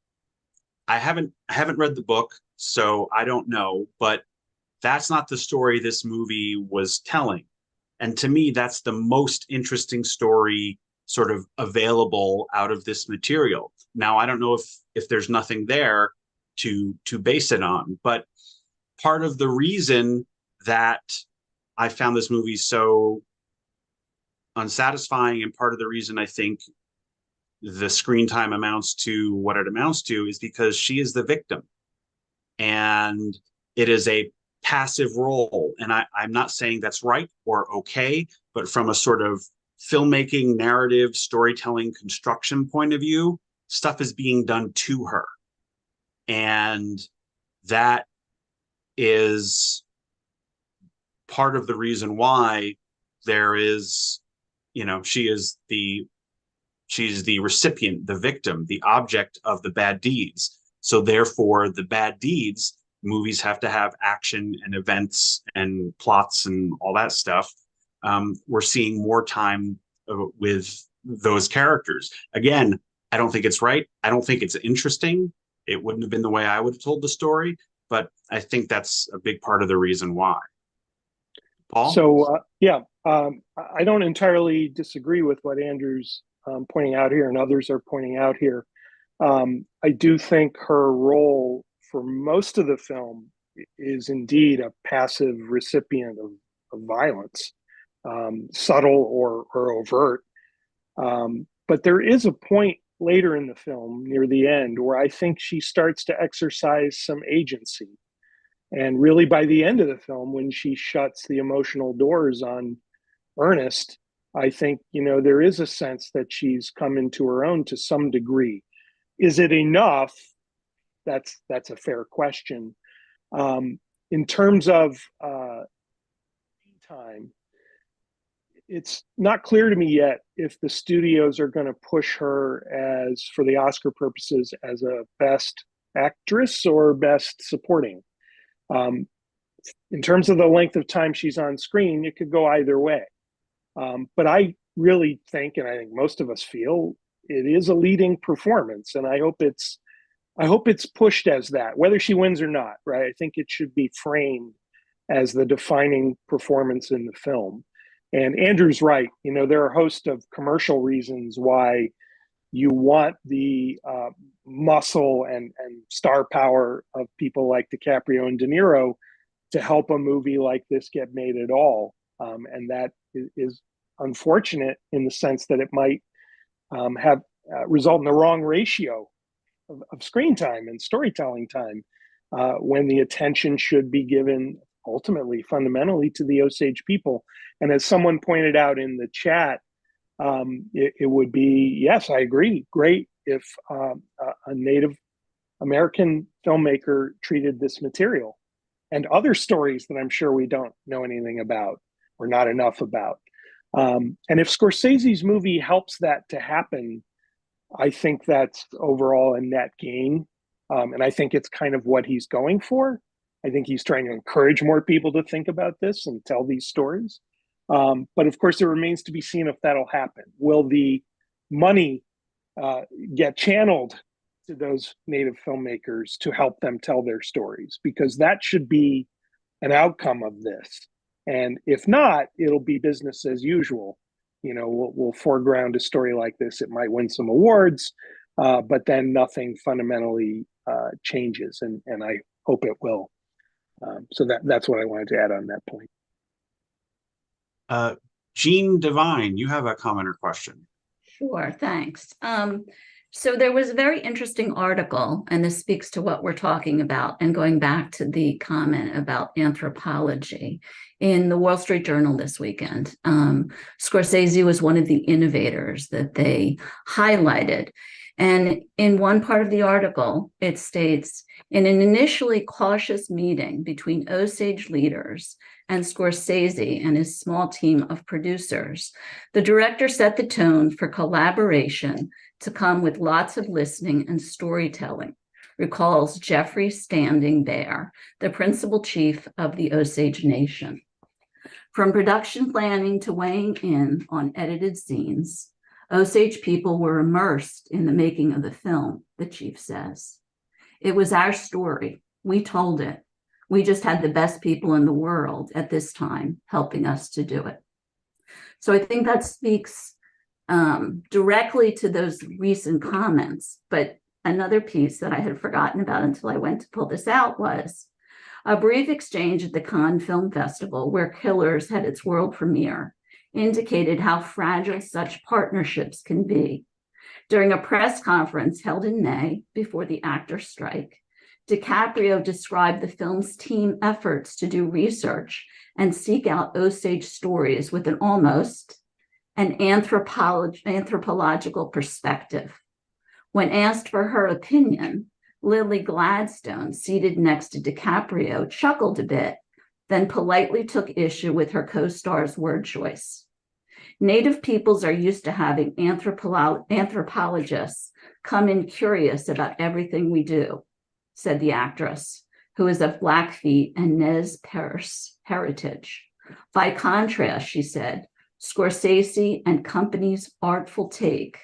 I haven't read the book, so I don't know, but that's not the story this movie was telling. And to me, that's the most interesting story sort of available out of this material. Now, I don't know if there's nothing there to base it on, but part of the reason that I found this movie so unsatisfying, and part of the reason I think the screen time amounts to what it amounts to, is because she is the victim. And it is a passive role. And I'm not saying that's right or okay. but from a sort of filmmaking, narrative, storytelling, construction point of view, stuff is being done to her. And that is part of the reason why there is, she's the recipient, the victim, the object of the bad deeds. So therefore, the bad deeds, movies have to have action and events and plots and all that stuff. We're seeing more time with those characters. Again, I don't think it's right. I don't think it's interesting. It wouldn't have been the way I would have told the story, but I think that's a big part of the reason why. Paul? So, I don't entirely disagree with what Andrew's pointing out here and others are pointing out here. I do think her role for most of the film is indeed a passive recipient of violence, subtle or overt. But there is a point later in the film near the end where I think she starts to exercise some agency. And really by the end of the film, when she shuts the emotional doors on Ernest, I think, there is a sense that she's come into her own to some degree. Is it enough? That's a fair question. In terms of time, it's not clear to me yet if the studios are going to push her as, for the Oscar purposes, as a best actress or best supporting. In terms of the length of time she's on screen, it could go either way. But I really think, and I think most of us feel, it is a leading performance, and I hope it's pushed as that, whether she wins or not, right? I think it should be framed as the defining performance in the film. And Andrew's right. There are a host of commercial reasons why you want the muscle and star power of people like DiCaprio and De Niro to help a movie like this get made at all. And that is unfortunate in the sense that it might have result in the wrong ratio of screen time and storytelling time when the attention should be given ultimately, fundamentally, to the Osage people. And as someone pointed out in the chat, it would be, yes, I agree, great if a Native American filmmaker treated this material and other stories that I'm sure we don't know anything about or not enough about. And if Scorsese's movie helps that to happen, I think that's overall a net gain. And I think it's kind of what he's going for. I think he's trying to encourage more people to think about this and tell these stories. But of course, it remains to be seen if that'll happen. Will the money get channeled to those Native filmmakers to help them tell their stories? Because that should be an outcome of this. And if not, it'll be business as usual. We'll foreground a story like this. It might win some awards, but then nothing fundamentally changes. And I hope it will. So that's what I wanted to add on that point. Jean Devine, you have a comment or question. Sure, thanks. So there was a very interesting article, and this speaks to what we're talking about, and going back to the comment about anthropology in the Wall Street Journal this weekend. Scorsese was one of the innovators that they highlighted. And in one part of the article, it states, in an initially cautious meeting between Osage leaders and Scorsese and his small team of producers, the director set the tone for collaboration to come with lots of listening and storytelling, recalls Jeffrey Standing Bear, the principal chief of the Osage Nation. From production planning to weighing in on edited scenes, Osage people were immersed in the making of the film, the chief says. It was our story. We told it. We just had the best people in the world at this time helping us to do it. So I think that speaks directly to those recent comments. But another piece that I had forgotten about until I went to pull this out was a brief exchange at the Cannes Film Festival, where Killers had its world premiere, indicated how fragile such partnerships can be. During a press conference held in May before the actors' strike, DiCaprio described the film's team efforts to do research and seek out Osage stories with an anthropological perspective. When asked for her opinion, Lily Gladstone, seated next to DiCaprio, chuckled a bit, then politely took issue with her co-star's word choice. Native peoples are used to having anthropologists come in curious about everything we do, said the actress, who is of Blackfeet and Nez Perce heritage. By contrast, she said, Scorsese and company's artful take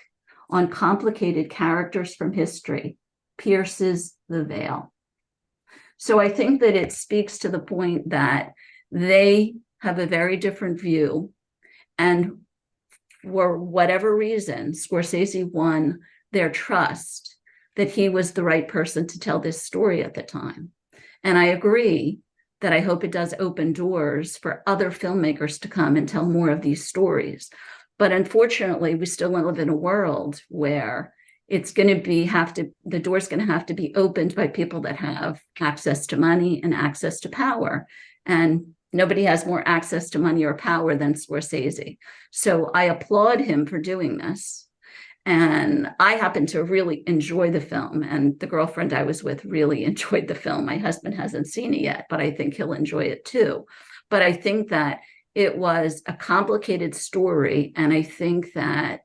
on complicated characters from history pierces the veil. So I think that it speaks to the point that they have a very different view, and for whatever reason, Scorsese won their trust that he was the right person to tell this story at the time. And I agree that I hope it does open doors for other filmmakers to come and tell more of these stories. But unfortunately, we still live in a world where it's going to be the door's going to have to be opened by people that have access to money and access to power. And nobody has more access to money or power than Scorsese. So I applaud him for doing this. And I happen to really enjoy the film. And the girlfriend I was with really enjoyed the film. My husband hasn't seen it yet, but I think he'll enjoy it too. But I think that it was a complicated story. And I think that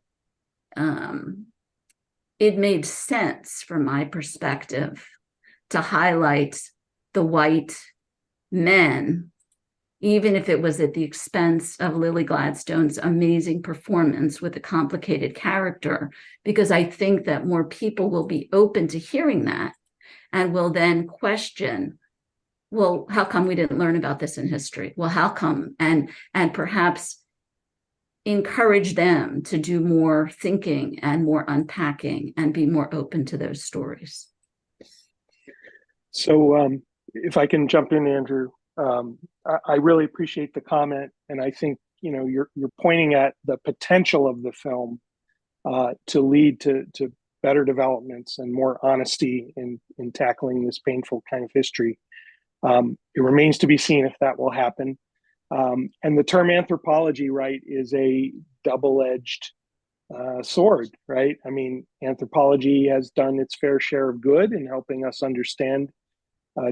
it made sense from my perspective to highlight the white men, even if it was at the expense of Lily Gladstone's amazing performance with a complicated character, because I think that more people will be open to hearing that and will then question, well, how come we didn't learn about this in history? Well, how come? And perhaps encourage them to do more thinking and more unpacking and be more open to those stories. So if I can jump in, Andrew, I really appreciate the comment, and I think you're pointing at the potential of the film to lead to better developments and more honesty in tackling this painful kind of history. It remains to be seen if that will happen. And the term anthropology, right, is a double-edged sword, right? I mean, anthropology has done its fair share of good in helping us understand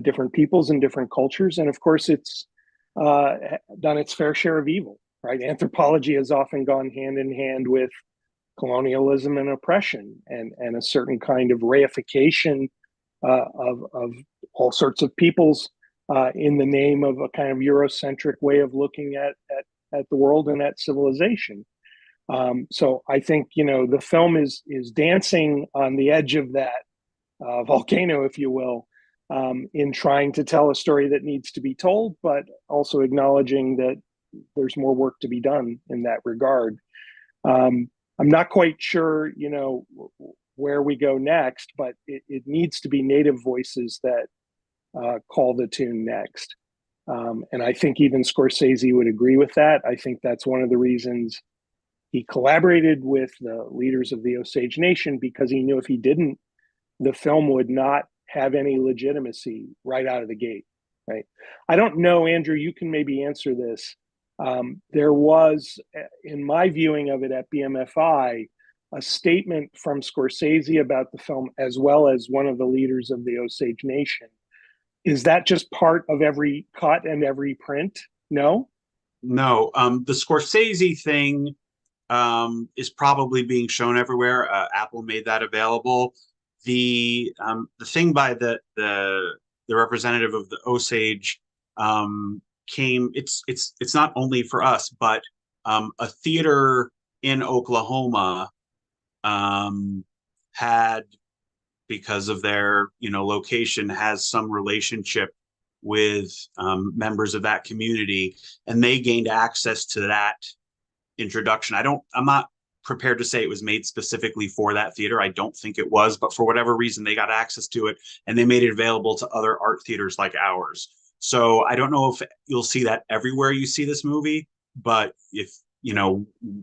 different peoples and different cultures. And of course, it's done its fair share of evil, right? Anthropology has often gone hand in hand with colonialism and oppression and a certain kind of reification of all sorts of peoples in the name of a kind of Eurocentric way of looking at the world and at civilization. So I think, the film is dancing on the edge of that volcano, if you will, in trying to tell a story that needs to be told, but also acknowledging that there's more work to be done in that regard. I'm not quite sure, where we go next, but it needs to be Native voices that call the tune next. And I think even Scorsese would agree with that. I think that's one of the reasons he collaborated with the leaders of the Osage Nation, because he knew if he didn't, the film would not have any legitimacy right out of the gate, right? I don't know, Andrew, you can maybe answer this. There was, in my viewing of it at BMFI, a statement from Scorsese about the film, as well as one of the leaders of the Osage Nation. Is that just part of every cut and every print? No? No, the Scorsese thing is probably being shown everywhere. Apple made that available. The thing by the representative of the Osage came. It's not only for us, but a theater in Oklahoma had, because of their location, has some relationship with members of that community, and they gained access to that introduction. I'm not prepared to say it was made specifically for that theater. I don't think it was, but for whatever reason, they got access to it and they made it available to other art theaters like ours. So I don't know if you'll see that everywhere you see this movie, but if,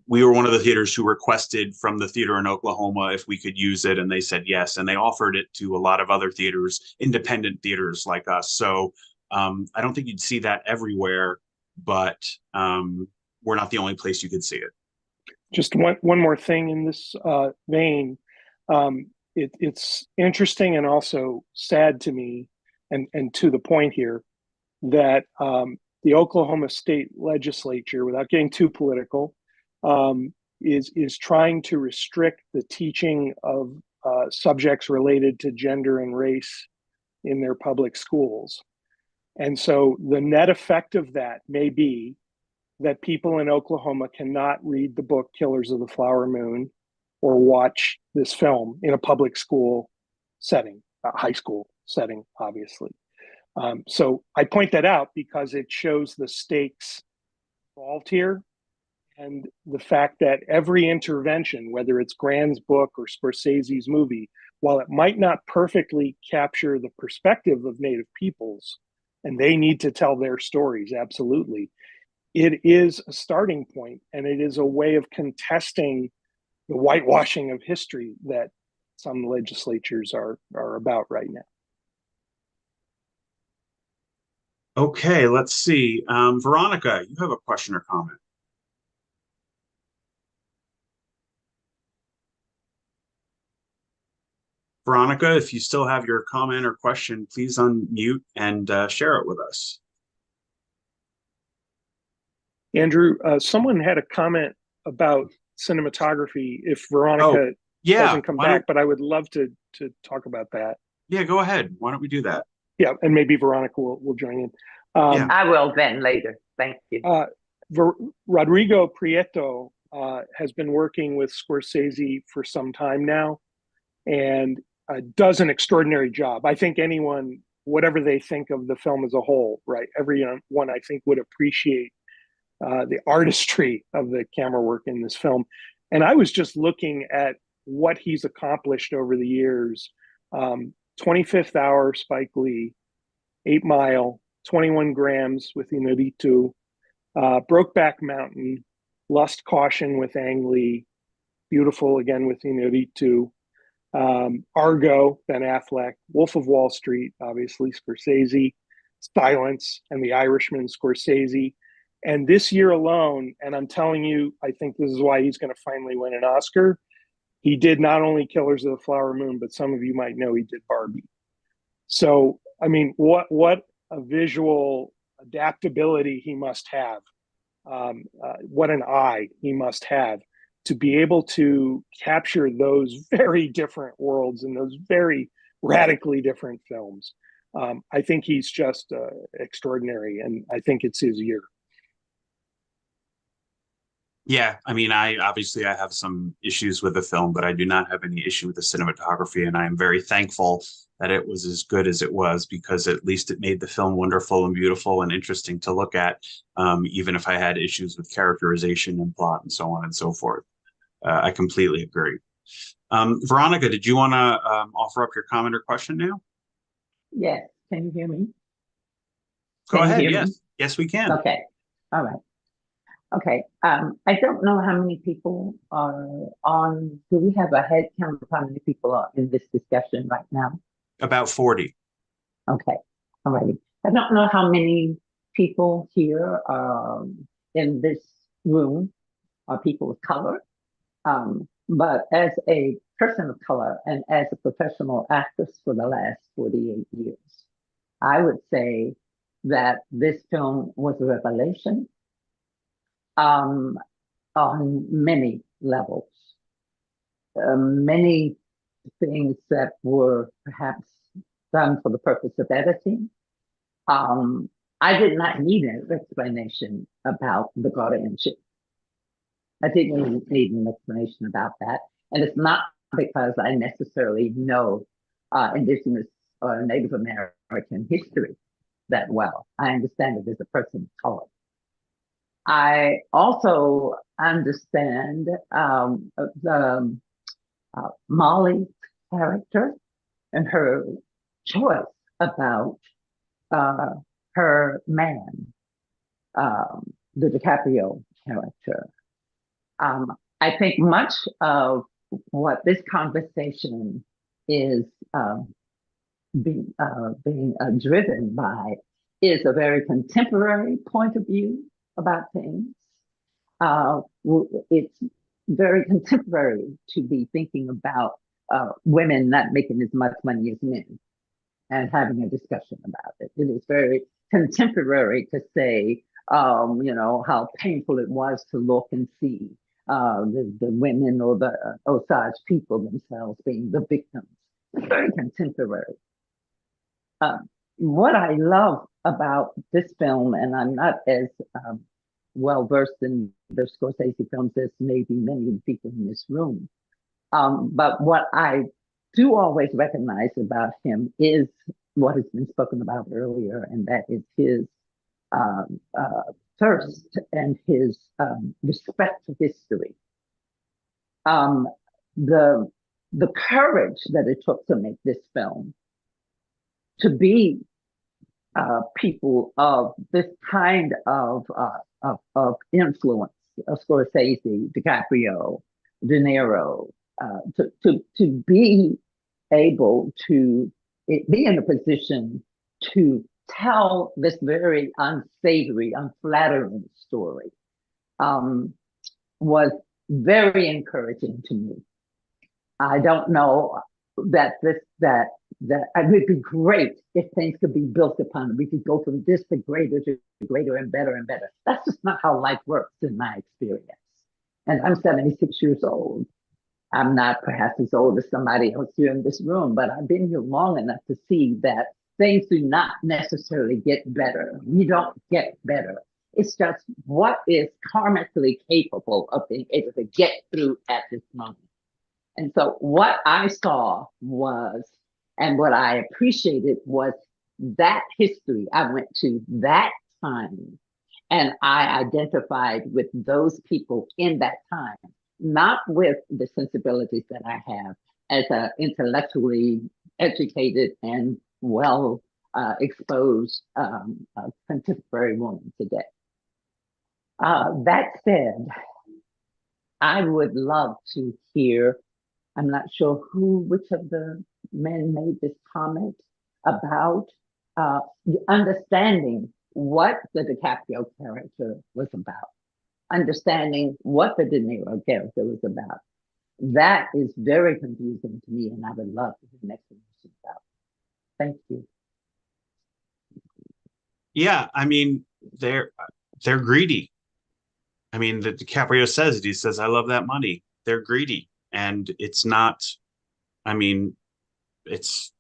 we were one of the theaters who requested from the theater in Oklahoma if we could use it, and they said yes, and they offered it to a lot of other theaters, independent theaters like us. So I don't think you'd see that everywhere, but we're not the only place you could see it. Just one more thing in this vein. It's interesting and also sad to me, and to the point here, that the Oklahoma State Legislature, without getting too political, is trying to restrict the teaching of subjects related to gender and race in their public schools. And so the net effect of that may be that people in Oklahoma cannot read the book Killers of the Flower Moon or watch this film in a public school setting, a high school setting, obviously. So I point that out because it shows the stakes involved here, and the fact that every intervention, whether it's Grant's book or Scorsese's movie, while it might not perfectly capture the perspective of Native peoples, and they need to tell their stories, absolutely, it is a starting point, and it is a way of contesting the whitewashing of history that some legislatures are about right now. Okay, let's see. Veronica, you have a question or comment? Veronica, if you still have your comment or question, please unmute and share it with us. Andrew, someone had a comment about cinematography if Veronica doesn't come back, but I would love to talk about that. Yeah, go ahead. Why don't we do that? Yeah, and maybe Veronica will join in. I will then later. Thank you. Rodrigo Prieto has been working with Scorsese for some time now, and does an extraordinary job. I think anyone, whatever they think of the film as a whole, right, everyone I think would appreciate the artistry of the camera work in this film. And I was just looking at what he's accomplished over the years. 25th Hour, Spike Lee, 8 Mile, 21 Grams with Inarritu, Brokeback Mountain, Lust, Caution with Ang Lee, Beautiful again with Inarritu, Argo, Ben Affleck, Wolf of Wall Street, obviously Scorsese, Silence, and The Irishman, Scorsese. And this year alone, and I'm telling you, I think this is why he's going to finally win an Oscar. He did not only Killers of the Flower Moon, but some of you might know he did Barbie. So, I mean, what a visual adaptability he must have. What an eye he must have to be able to capture those very different worlds and those very radically different films. I think he's just extraordinary, and I think it's his year. Yeah, I mean, I have some issues with the film, but I do not have any issue with the cinematography, and I am very thankful that it was as good as it was, because at least it made the film wonderful and beautiful and interesting to look at, even if I had issues with characterization and plot and so on and so forth. I completely agree. Veronica, did you want to offer up your comment or question now? Yes. Can you hear me? Go ahead. Yes. Yes, we can. Okay. All right. Okay. I don't know how many people are on. Do we have a head count of how many people are in this discussion right now? About 40. Okay. All righty. I don't know how many people here in this room are people of color. But as a person of color and as a professional actress for the last 48 years, I would say that this film was a revelation on many levels. Many things that were perhaps done for the purpose of editing. I did not need an explanation about the guardianship. I didn't need an explanation about that. And it's not because I necessarily know Indigenous or Native American history that well. I understand it as a person of color. I also understand the Molly's character and her choice about her man, the DiCaprio character. I think much of what this conversation is being driven by is a very contemporary point of view about things. It's very contemporary to be thinking about women not making as much money as men and having a discussion about it. It is very contemporary to say, how painful it was to look and see the women or the Osage people themselves being the victims. Very contemporary. What I love about this film, and I'm not as well versed in the Scorsese films as maybe many of the people in this room, but what I do always recognize about him is what has been spoken about earlier, and that is his thirst and his respect for history. The courage that it took to make this film, to be people of this kind of influence, of Scorsese, DiCaprio, De Niro, to be able to be in a position to tell this very unsavory, unflattering story was very encouraging to me. I don't know that it would be great if things could be built upon. We could go from this to greater and better and better. That's just not how life works in my experience. And I'm 76 years old. I'm not perhaps as old as somebody else here in this room, but I've been here long enough to see that things do not necessarily get better. We don't get better. It's just what is karmically capable of being able to get through at this moment. And so what I saw was, and what I appreciated was that history. I went to that time and I identified with those people in that time, not with the sensibilities that I have as an intellectually educated and well exposed contemporary woman today. That said, I would love to hear, I'm not sure which of the men made this comment about understanding what the DiCaprio character was about, understanding what the De Niro character was about. That is very confusing to me, and I would love to hear an explanation about. Thank you. Yeah, I mean, they're greedy. I mean, the DiCaprio says it. He says, "I love that money." They're greedy, and it's not. I mean, it's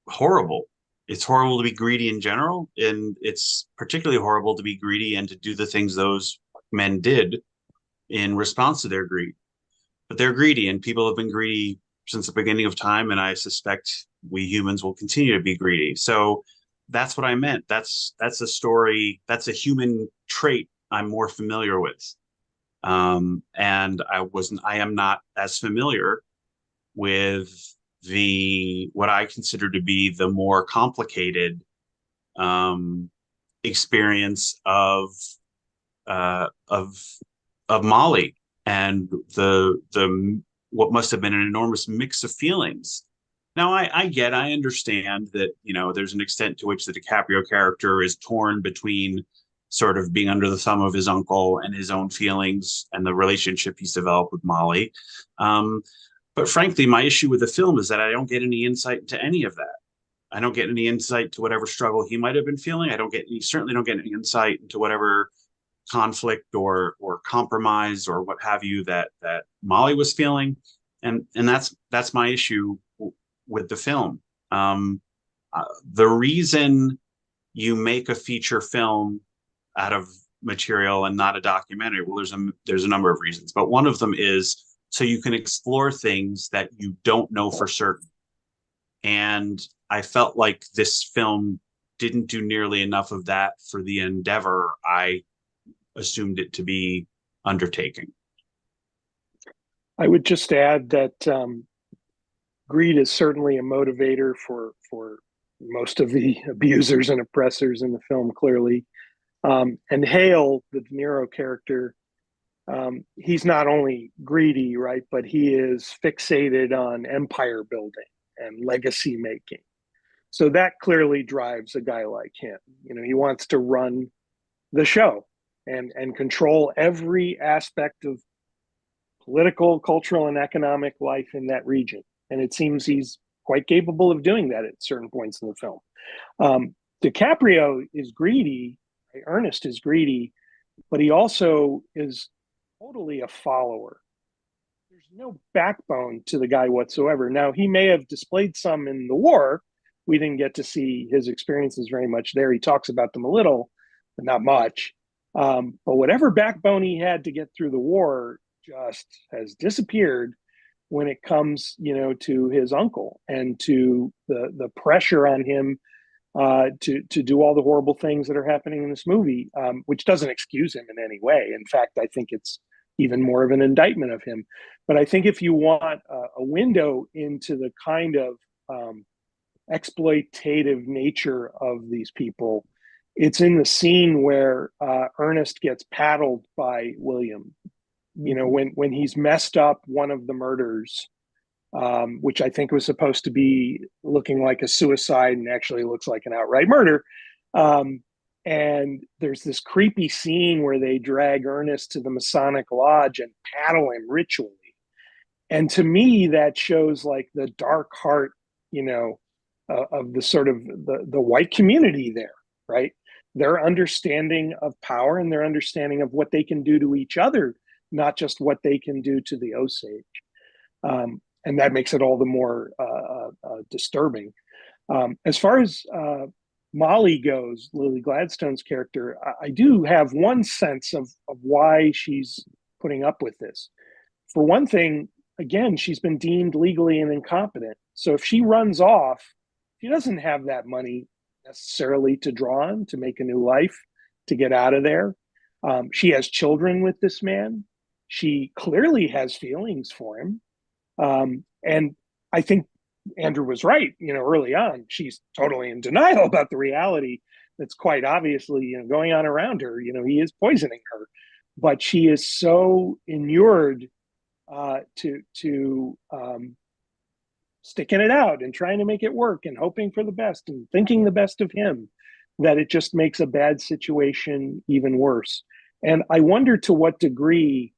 horrible. It's horrible to be greedy in general, and it's particularly horrible to be greedy and to do the things those men did in response to their greed. But they're greedy, and people have been greedy since the beginning of time, and I suspect we humans will continue to be greedy. So that's what I meant. That's a story. That's a human trait I'm more familiar with. And I am not as familiar with what I consider to be the more complicated experience of Molly and the what must have been an enormous mix of feelings. Now I understand that, there's an extent to which the DiCaprio character is torn between sort of being under the thumb of his uncle and his own feelings and the relationship he's developed with Molly. But frankly, my issue with the film is that I don't get any insight into any of that. I don't get any insight to whatever struggle he might have been feeling. Certainly don't get any insight into whatever conflict or compromise or what have you that Molly was feeling. And that's my issue with the film. The reason you make a feature film out of material and not a documentary, well, there's a number of reasons, but one of them is so you can explore things that you don't know for certain. And I felt like this film didn't do nearly enough of that for the endeavor I assumed it to be undertaking. I would just add that greed is certainly a motivator for most of the abusers and oppressors in the film, clearly. And Hale, the De Niro character, he's not only greedy, right, but he is fixated on empire building and legacy making. So that clearly drives a guy like him. He wants to run the show. and control every aspect of political, cultural, and economic life in that region. And it seems he's quite capable of doing that at certain points in the film. DiCaprio is greedy, right? Ernest is greedy, but he also is totally a follower. There's no backbone to the guy whatsoever. Now, he may have displayed some in the war. We didn't get to see his experiences very much there. He talks about them a little, but not much. But whatever backbone he had to get through the war just has disappeared when it comes, to his uncle and to the pressure on him to do all the horrible things that are happening in this movie, which doesn't excuse him in any way. In fact, I think it's even more of an indictment of him. But I think if you want a window into the kind of exploitative nature of these people, it's in the scene where Ernest gets paddled by William. When he's messed up one of the murders, which I think was supposed to be looking like a suicide and actually looks like an outright murder. And there's this creepy scene where they drag Ernest to the Masonic Lodge and paddle him ritually. And to me, that shows like the dark heart, of the sort of the white community there, right? Their understanding of power and their understanding of what they can do to each other, not just what they can do to the Osage. And that makes it all the more disturbing. As far as Molly goes, Lily Gladstone's character, I do have one sense of why she's putting up with this. For one thing, again, she's been deemed legally incompetent. So if she runs off, she doesn't have that money necessarily to draw on to make a new life, to get out of there. She has children with this man. She clearly has feelings for him. And I think Andrew was right, early on. She's totally in denial about the reality that's quite obviously, going on around her. He is poisoning her, but she is so inured to sticking it out and trying to make it work and hoping for the best and thinking the best of him, that it just makes a bad situation even worse. And I wonder to what degree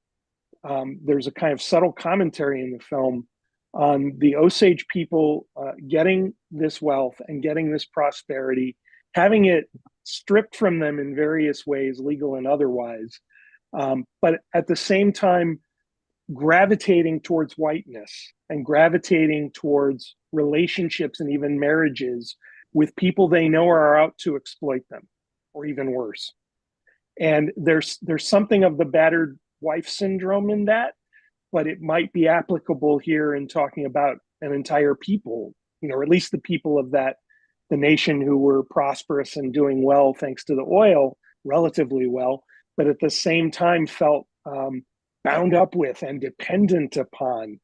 there's a kind of subtle commentary in the film on the Osage people getting this wealth and getting this prosperity, having it stripped from them in various ways, legal and otherwise, but at the same time gravitating towards whiteness and gravitating towards relationships and even marriages with people they know are out to exploit them, or even worse. And there's something of the battered wife syndrome in that, but it might be applicable here in talking about an entire people, or at least the people of the nation who were prosperous and doing well thanks to the oil, relatively well, but at the same time felt bound up with and dependent upon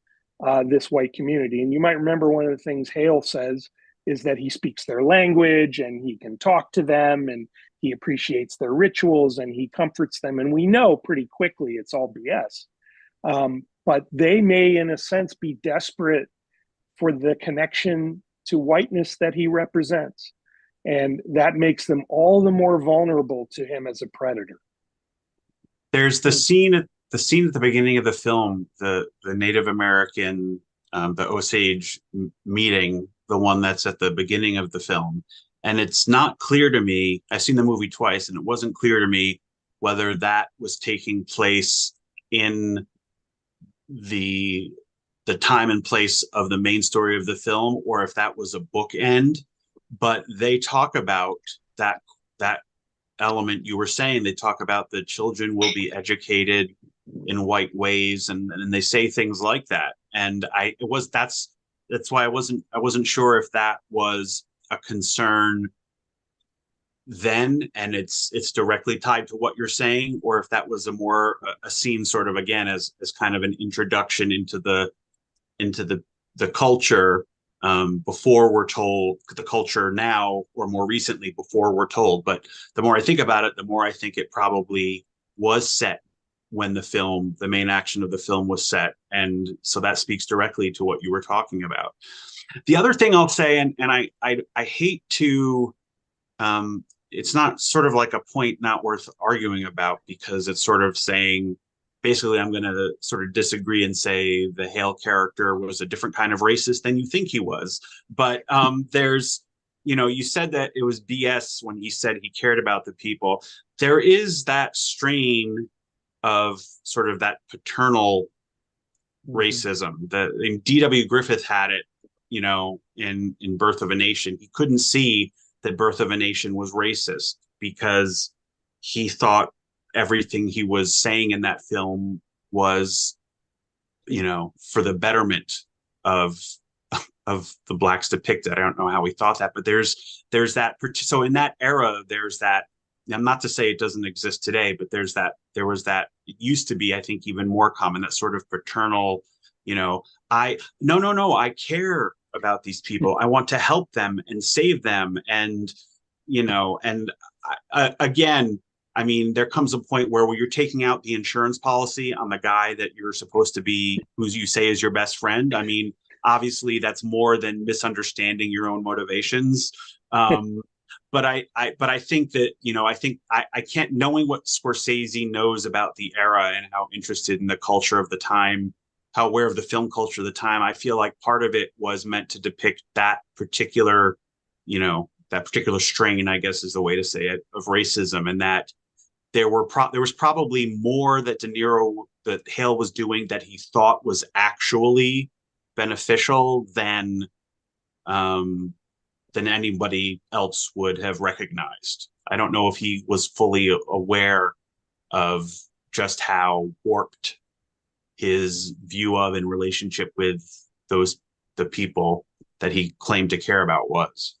this white community. And you might remember one of the things Hale says is that he speaks their language and he can talk to them and he appreciates their rituals and he comforts them. And we know pretty quickly it's all BS. But they may, in a sense, be desperate for the connection to whiteness that he represents. And that makes them all the more vulnerable to him as a predator. There's the scene at the beginning of the film, the Native American, the Osage meeting, the one that's at the beginning of the film. And it's not clear to me, I've seen the movie twice, and it wasn't clear to me whether that was taking place in the time and place of the main story of the film, or if that was a bookend. But they talk about that element you were saying. They talk about the children will be educated in white ways, and they say things like that. And that's why I wasn't sure if that was a concern then, and it's directly tied to what you're saying, or if that was a scene sort of, again, as kind of an introduction into the culture before we're told the culture now, or more recently before we're told. But the more I think about it, the more I think it probably was set when the main action of the film was set. And so that speaks directly to what you were talking about. The other thing I'll say, and I hate to it's not sort of like a point not worth arguing about, because it's sort of saying, basically, I'm going to sort of disagree and say the Hale character was a different kind of racist than you think he was. But there's, you said that it was BS when he said he cared about the people. There is that strain of sort of that paternal racism. And D.W. Griffith had it, in Birth of a Nation. He couldn't see that Birth of a Nation was racist because he thought everything he was saying in that film was, for the betterment of the blacks depicted. I don't know how he thought that, but there's that. So in that era, there's that. I'm not to say it doesn't exist today, but there was that. It used to be, I think, even more common, that sort of paternal, no, I care about these people. I want to help them and save them. And, again, I mean, there comes a point where you're taking out the insurance policy on the guy that you're supposed to be, who you say is your best friend. I mean, obviously that's more than misunderstanding your own motivations. But I think that, I can't, knowing what Scorsese knows about the era and how interested in the culture of the time, how aware of the film culture of the time, I feel like part of it was meant to depict that particular, that particular strain, I guess is the way to say it, of racism, and that there was probably more that that Hale was doing that he thought was actually beneficial than anybody else would have recognized. I don't know if he was fully aware of just how warped his view of and relationship with the people that he claimed to care about was.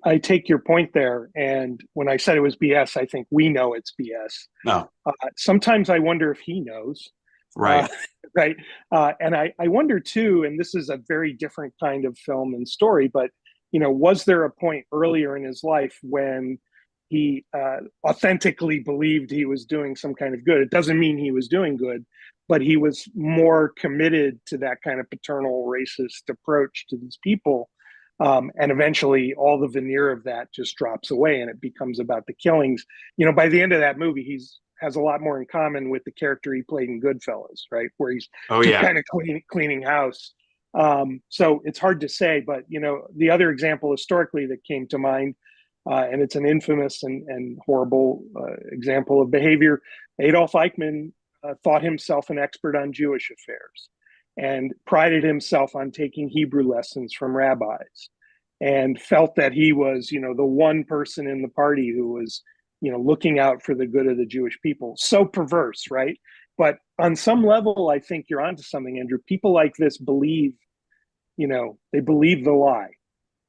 I take your point there. And when I said it was BS, I think we know it's BS. No. Sometimes I wonder if he knows. Right. Right. And I wonder too, and this is a very different kind of film and story, but, was there a point earlier in his life when he authentically believed he was doing some kind of good? It doesn't mean he was doing good, but he was more committed to that kind of paternal racist approach to these people. And eventually all the veneer of that just drops away and it becomes about the killings. By the end of that movie, has a lot more in common with the character he played in Goodfellas, right? Where he's kind of cleaning house. So it's hard to say, but the other example historically that came to mind, and it's an infamous and horrible example of behavior. Adolf Eichmann thought himself an expert on Jewish affairs and prided himself on taking Hebrew lessons from rabbis, and felt that he was, the one person in the party who was, looking out for the good of the Jewish people. So perverse, right? But on some level, I think you're onto something, Andrew. People like this believe, they believe the lie,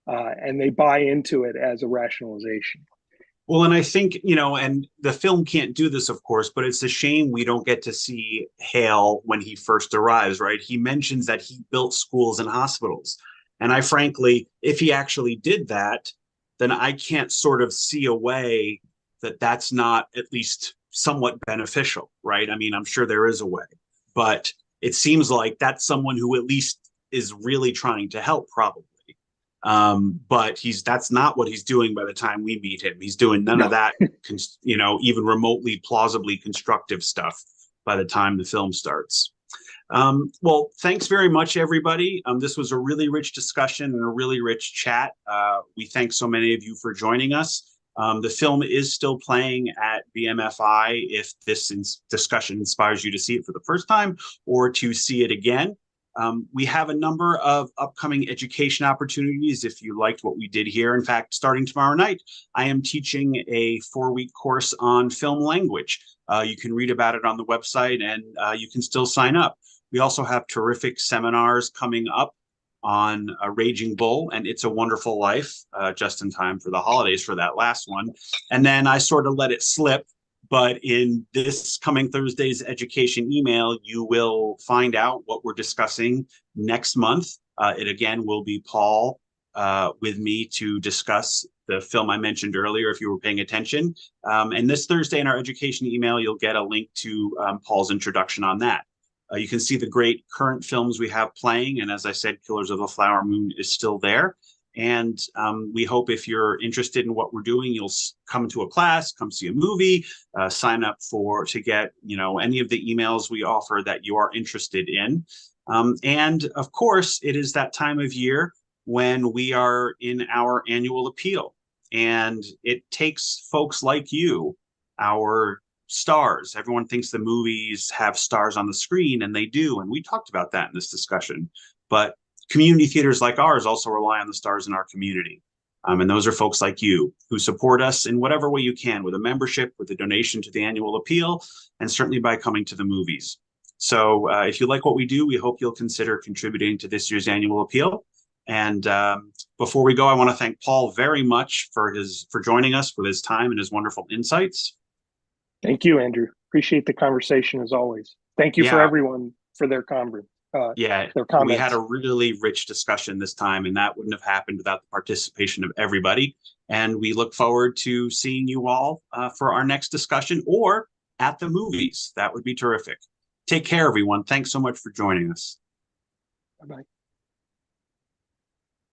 and they buy into it as a rationalization. Well, and I think, and the film can't do this, of course, but it's a shame we don't get to see Hale when he first arrives, right? He mentions that he built schools and hospitals. And I frankly, if he actually did that, then I can't sort of see a way that that's not at least somewhat beneficial, right? I mean, I'm sure there is a way, but it seems like that's someone who at least is really trying to help, probably. But that's not what he's doing by the time we meet him. He's doing none of that, even remotely plausibly constructive stuff by the time the film starts. Well, thanks very much, everybody. This was a really rich discussion and a really rich chat. We thank so many of you for joining us. The film is still playing at BMFI if this discussion inspires you to see it for the first time or to see it again. We have a number of upcoming education opportunities if you liked what we did here. In fact, starting tomorrow night, I am teaching a 4-week course on film language. You can read about it on the website, and you can still sign up. We also have terrific seminars coming up on Raging Bull and It's a Wonderful Life, just in time for the holidays for that last one. And then I sort of let it slip. But in this coming Thursday's education email, you will find out what we're discussing next month. It again will be Paul with me to discuss the film I mentioned earlier, if you were paying attention. And this Thursday in our education email, you'll get a link to Paul's introduction on that. You can see the great current films we have playing. And as I said, Killers of the Flower Moon is still there. And we hope if you're interested in what we're doing, you'll come to a class, come see a movie, sign up to get, any of the emails we offer that you are interested in. And of course, it is that time of year when we are in our annual appeal. And it takes folks like you, our stars. Everyone thinks the movies have stars on the screen, and they do. And we talked about that in this discussion. But community theaters like ours also rely on the stars in our community. And those are folks like you who support us in whatever way you can, with a membership, with a donation to the annual appeal, and certainly by coming to the movies. So if you like what we do, we hope you'll consider contributing to this year's annual appeal. And before we go, I want to thank Paul very much for joining us with his time and his wonderful insights. Thank you, Andrew. Appreciate the conversation as always. Thank you for everyone for their comments. We had a really rich discussion this time, and that wouldn't have happened without the participation of everybody. And we look forward to seeing you all for our next discussion or at the movies. That would be terrific. Take care, everyone. Thanks so much for joining us. Bye-bye.